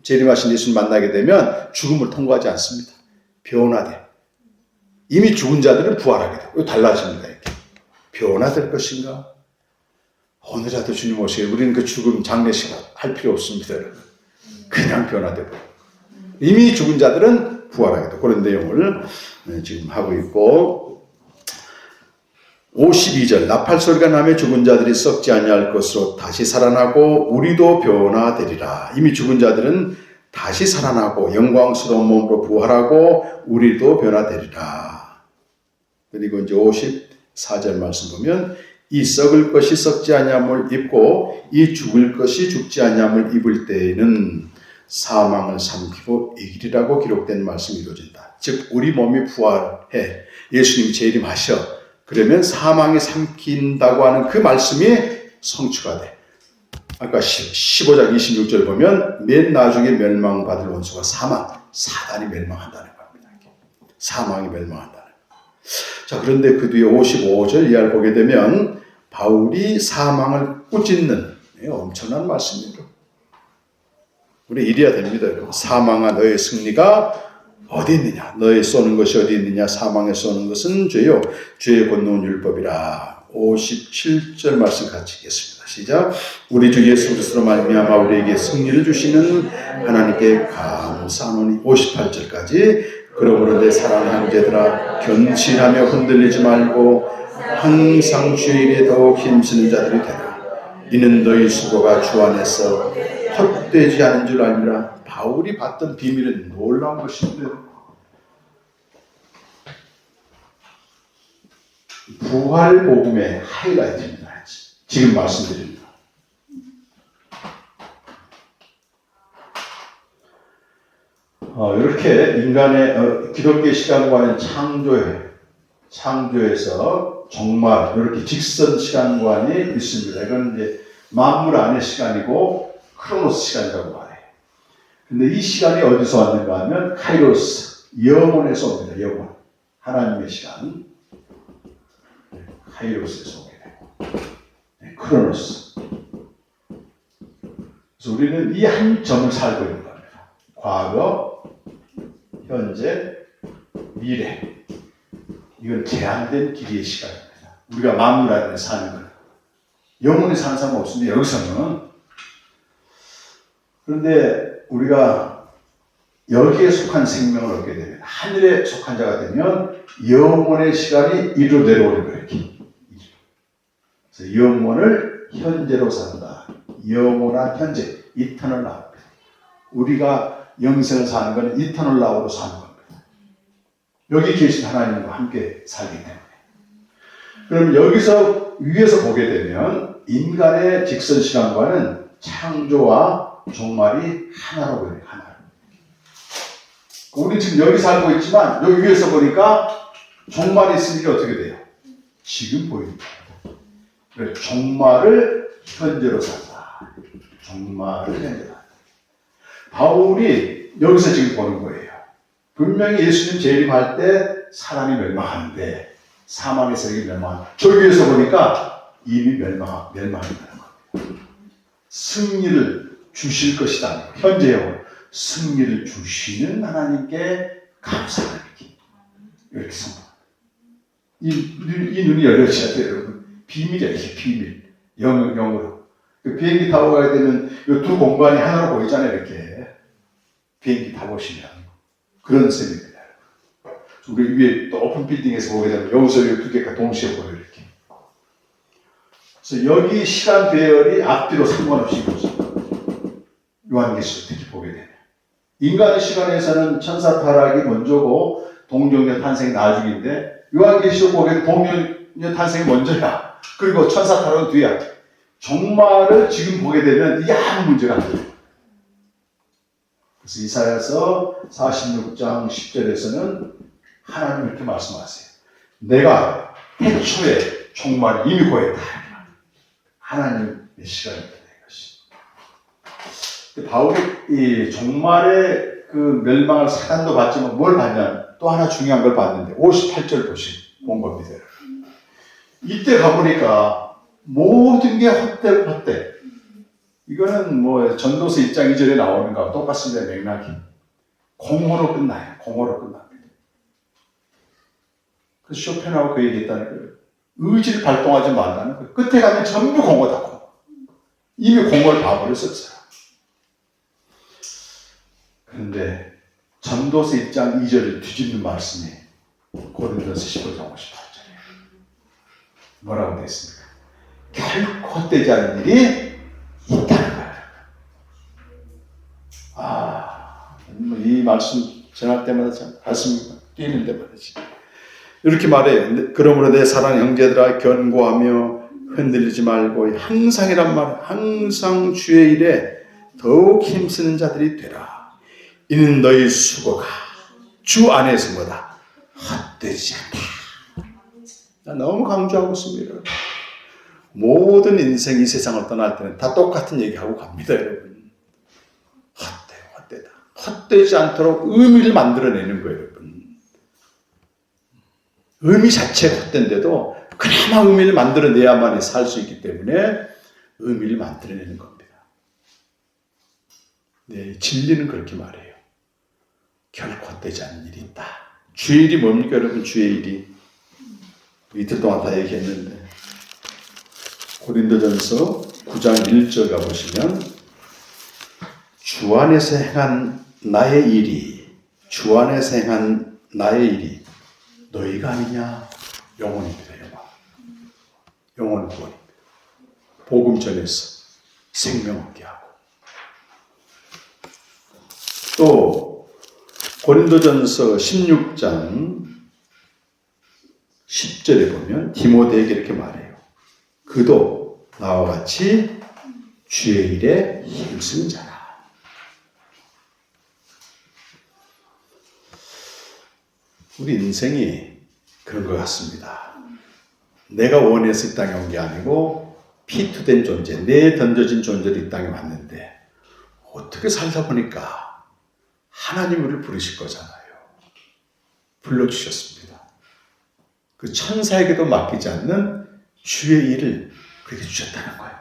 재림하신 예수님 만나게 되면 죽음을 통과하지 않습니다. 변화돼. 이미 죽은 자들은 부활하게 되고 달라집니다. 이렇게. 변화될 것인가? 어느라도 주님 오시게 우리는 그 죽음 장례식 할 필요 없습니다. 여러분. 그냥 변화되고 이미 죽은 자들은 부활하게 되고 그런 내용을 지금 하고 있고 52절 나팔 소리가 나며 죽은 자들이 썩지 아니할 것으로 다시 살아나고 우리도 변화되리라. 이미 죽은 자들은 다시 살아나고 영광스러운 몸으로 부활하고 우리도 변화되리라. 그리고 이제 54절 말씀 보면 이 썩을 것이 썩지 아니함을 입고 이 죽을 것이 죽지 아니함을 입을 때에는 사망을 삼키고 이기리라고 기록된 말씀이 이루어진다. 즉 우리 몸이 부활해 예수님이 재림하셔. 그러면 사망이 삼킨다고 하는 그 말씀이 성취가 돼. 아까 15장 26절 보면 맨 나중에 멸망받을 원수가 사단이 멸망한다는 겁니다. 사망이 멸망한다는 거. 자, 그런데 그 뒤에 55절 이하를 보게 되면 바울이 사망을 꾸짖는 엄청난 말씀입니다. 우리 이래야 됩니다. 사망아 너의 승리가 어디 있느냐? 너의 쏘는 것이 어디 있느냐? 사망에 쏘는 것은 죄요. 죄의 권능은 율법이라. 57절 말씀 같이 읽겠습니다. 시작. 우리 주 예수 그리스도로 말미암아 우리에게 승리를 주시는 하나님께 감사하노니. 58절까지. 그러므로 내 사랑하는 형제들아 견실하며 흔들리지 말고 항상 주의 일에 더욱 힘쓰는 자들이 되라. 이는 너희 수고가 주 안에서 헛되지 않은 줄 아니라 바울이 봤던 비밀은 놀라운 것인데 부활 복음의 하이라이트입니다. 지금 말씀드립니다. 이렇게 인간의 기독교 시간과는 창조에서 정말 이렇게 직선 시간관이 있습니다. 이건 이제 만물 안의 시간이고 크로노스 시간이라고 말해요. 근데 이 시간이 어디서 왔는가 하면 카이로스, 영혼에서 옵니다. 영혼. 하나님의 시간. 카이로스에서 오게 되고. 크로노스. 그래서 우리는 이 한 점을 살고 있는 겁니다. 과거, 현재, 미래. 이건 제한된 길이의 시간입니다. 우리가 만물 안에 사는 거예요. 영혼이 사는 사람은 없습니다. 여기서는. 그런데 우리가 여기에 속한 생명을 얻게 되면, 하늘에 속한 자가 되면 영혼의 시간이 이리로 내려오는 거예요. 이렇게. 그래서 영혼을 현재로 산다. 영원한 현재, 이터널 라우. 우리가 영생을 사는 것은 이터널 라우로 사는 겁니다. 여기 계신 하나님과 함께 살기 때문에. 그럼 여기서 위에서 보게 되면 인간의 직선 시간과는 창조와 종말이 하나로 보여요. 하나로. 우리 지금 여기 살고 있지만 여기 위에서 보니까 종말이 있으니까 어떻게 돼요? 지금 보입니다. 그래서 종말을 현재로 산다. 종말을 현재로 산다. 바울이 여기서 지금 보는 거예요. 분명히 예수님 재림할 때 사람이 멸망하는데 사망의 세력이 멸망한다. 저 위에서 보니까 이미 멸망한다는 겁니다. 승리를 주실 것이다. 현재 영혼 승리를 주시는 하나님께 감사하는 이렇게 선포합니다. 이 눈이 열려져야 돼요, 여러분. 비밀이야, 이게 비밀. 영으로. 비행기 타고 가야 되면 이 두 공간이 하나로 보이잖아요, 이렇게. 비행기 타보시면. 그런 셈입니다. 우리 위에 높은 빌딩에서 보게 되면 여기서 이 두 개가 동시에 보여요, 이렇게. 그래서 여기 시간 배열이 앞뒤로 상관없이 이루어집니다. 요한계시록 특히 보게 되면. 인간의 시간에서는 천사 타락이 먼저고 동정녀 탄생이 나중인데 요한계시록 보게 되면 동정녀 탄생이 먼저야. 그리고 천사 타락은 뒤야. 종말을 지금 보게 되면 이게 아무 문제가 안 돼요. 그래서 이사야서 46장 10절에서는 하나님 이렇게 말씀하세요. 내가 태초에 종말이 이미 고했다. 하나님의 시간입니다. 이것이. 바울이 이 종말의 그 멸망을 사단도 봤지만 뭘 봤냐? 또 하나 중요한 걸 봤는데 58절 본 겁니다. 이때 가보니까 모든 게 헛되고 이거는 뭐 전도서 1장 2절에 나오는 거하고 똑같습니다. 맥락이. 공허로 끝나요. 공허로 끝납니다. 그래서 쇼펜하고 그 얘기했다는 거예요. 의지를 발동하지 말라는 거예요. 끝에 가면 전부 공허다. 공허. 이미 공허를 봐버렸었어요. 그런데 전도서 1장 2절을 뒤집는 말씀이 고린도서 15장 58절이에요. 뭐라고 되어 있습니까? 결코 헛되지 않은 일이 있다는 거예요. 이 말씀 전할 때마다 참 가슴이 뛰는 데마다 이렇게 말해요. 그러므로 내 사랑하는 형제들아 견고하며 흔들리지 말고 항상이란 말, 항상 주의 일에 더욱 힘쓰는 자들이 되라. 이는 너희 수고가 주 안에서 뭐다? 헛되지 않다. 너무 강조하고 있습니다. 모든 인생 이 세상을 떠날 때는 다 똑같은 얘기하고 갑니다, 여러분. 헛되다. 헛되지 않도록 의미를 만들어내는 거예요, 여러분. 의미 자체가 헛된데도 그나마 의미를 만들어내야만이 살 수 있기 때문에 의미를 만들어내는 겁니다. 네, 진리는 그렇게 말해요. 결코 헛되지 않는 일이 있다. 주의 일이 뭡니까, 여러분? 주의 일이. 이틀 동안 다 얘기했는데 고린도전서 9장 1절 가보시면 주 안에서 행한 나의 일이 너희가 아니냐? 영혼입니다. 영혼 구원입니다. 복음 전해서 생명 얻게 하고 또 고린도전서 16장 10절에 보면 디모데에게 이렇게 말해요. 그도 나와 같이 주의 일에 힘쓰는 자라. 우리 인생이 그런 것 같습니다. 내가 원해서 이 땅에 온 게 아니고 피투된 존재, 내 던져진 존재로 이 땅에 왔는데 어떻게 살다 보니까 하나님 우리를 부르실 거잖아요. 불러주셨습니다. 그 천사에게도 맡기지 않는 주의 일을 우리에게 주셨다는 거예요.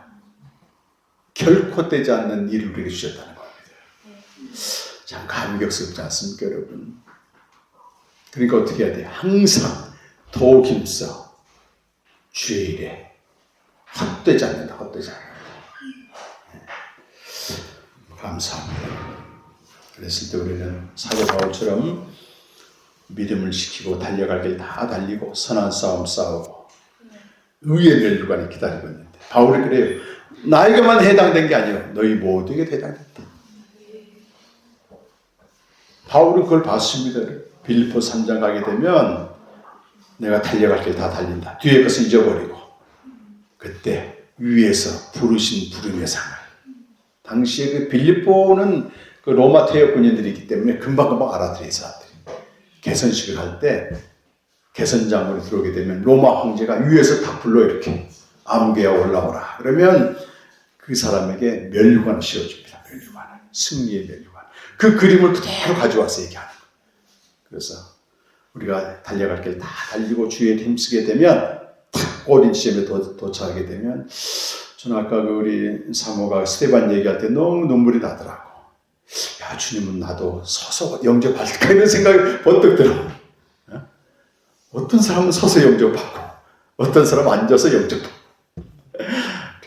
결코 떼지 않는 일을 우리에게 주셨다는 겁니다. 참 감격스럽지 않습니까, 여러분? 그러니까 어떻게 해야 돼요? 항상 더욱 힘써 주의 일에 헛되지 않는다. 헛되지 않는다. 감사합니다. 그랬을 때 우리는 사도 바울처럼 믿음을 지키고 달려갈 길 다 달리고 선한 싸움 싸우고 의의 멸류관이 기다리고 있는데 바울이 그래요. 나에게만 해당된 게 아니에요. 너희 모두에게 해당됐다. 바울은 그걸 봤습니다. 빌립보 3장 가게 되면 내가 달려갈 길 다 달린다. 뒤에 것을 잊어버리고 그때 위에서 부르신 부름의 상을. 당시에 그 빌립보는 그 로마 퇴역 군인들이기 때문에 금방금방 알아들어요, 사람들이. 개선식을 할 때 개선장으로 들어오게 되면 로마 황제가 위에서 딱 불러 이렇게 암개야 올라오라. 그러면 그 사람에게 멸류관을 씌워줍니다. 멸류관을. 승리의 멸류관. 그 그림을 그대로 가져와서 얘기하는 거예요. 그래서 우리가 달려갈 길 다 달리고 주의 힘쓰게 되면 탁 꼬린 지점에 도착하게 되면 저는 아까 그 우리 사모가 스테반 얘기할 때 너무 눈물이 나더라고. 야, 주님은 나도 서서 영접할까 이런 생각이 번뜩 들어. 어떤 사람은 서서 영접하고 어떤 사람은 앉아서 영접하고.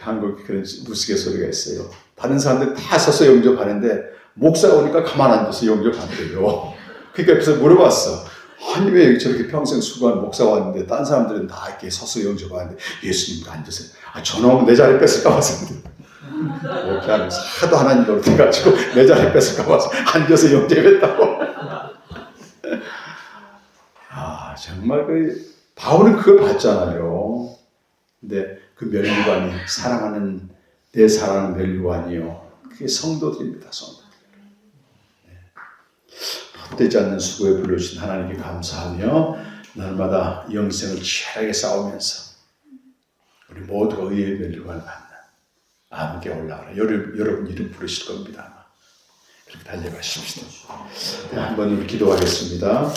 한국에 그런 우스갯소리가 있어요. 다른 사람들 다 서서 영접하는데 목사가 오니까 가만 앉아서 영접한대요. 그러니까 옆에서 물어봤어. 아니 왜 저렇게 평생 수고한 목사가 왔는데 딴 사람들은 다 이렇게 서서 영접하는데 예수님도 앉으세요. 아, 저놈 내 자리 뺏을까 봐서 이렇게 하면서 하도 하나님 노릇해가지고 내 자리 뺏을까 봐서 앉아서 영접했다고. 아, 정말 그 바울은 그걸 봤잖아요. 근데 그 멸류관이 사랑하는 내 사랑하는 멸류관이요. 그게 성도들입니다. 성도. 헛되지 않는 수고에 불러주신 하나님께 감사하며 날마다 영생을 치열하게 싸우면서 우리 모두가 의의 멸류관을 받는 함께 올라가라. 여러분 이름 부르실 겁니다. 아마. 그렇게 달려가십시다. 네, 한번 우리 기도하겠습니다.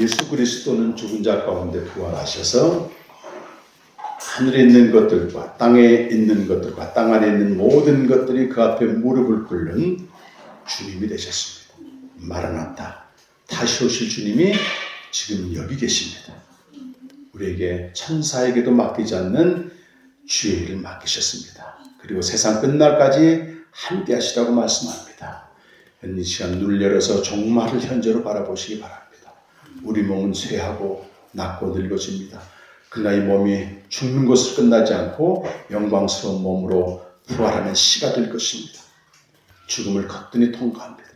예수 그리스도는 죽은 자 가운데 부활하셔서 하늘에 있는 것들과 땅에 있는 것들과 땅 안에 있는 모든 것들이 그 앞에 무릎을 꿇는 주님이 되셨습니다. 마라나타, 다시 오실 주님이 지금 여기 계십니다. 우리에게 천사에게도 맡기지 않는 주의 일을 맡기셨습니다. 그리고 세상 끝날까지 함께 하시라고 말씀합니다. 이 시간 눈을 열어서 종말을 현재로 바라보시기 바랍니다. 우리 몸은 쇠하고 낫고 늙어집니다. 그러나 이 몸이 죽는 것으로 끝나지 않고 영광스러운 몸으로 부활하는 시가 될 것입니다. 죽음을 거뜬히 통과합니다.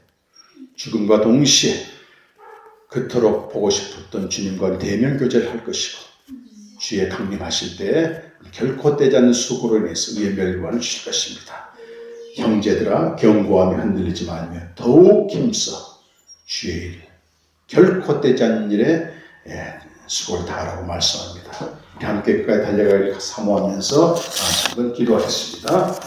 죽음과 동시에 그토록 보고 싶었던 주님과 대면 교제를 할 것이고 주의 강림하실 때 결코 떼지 않는 수고로 인해서 의의 멸류관을 주실 것입니다. 형제들아 경고하며 흔들리지 말며 더욱 힘써 주의 일 결코 떼지 않는 일에 수고를 다하라고 말씀합니다. 함께 끝까지 달려가기를 사모하면서 한번 기도하겠습니다.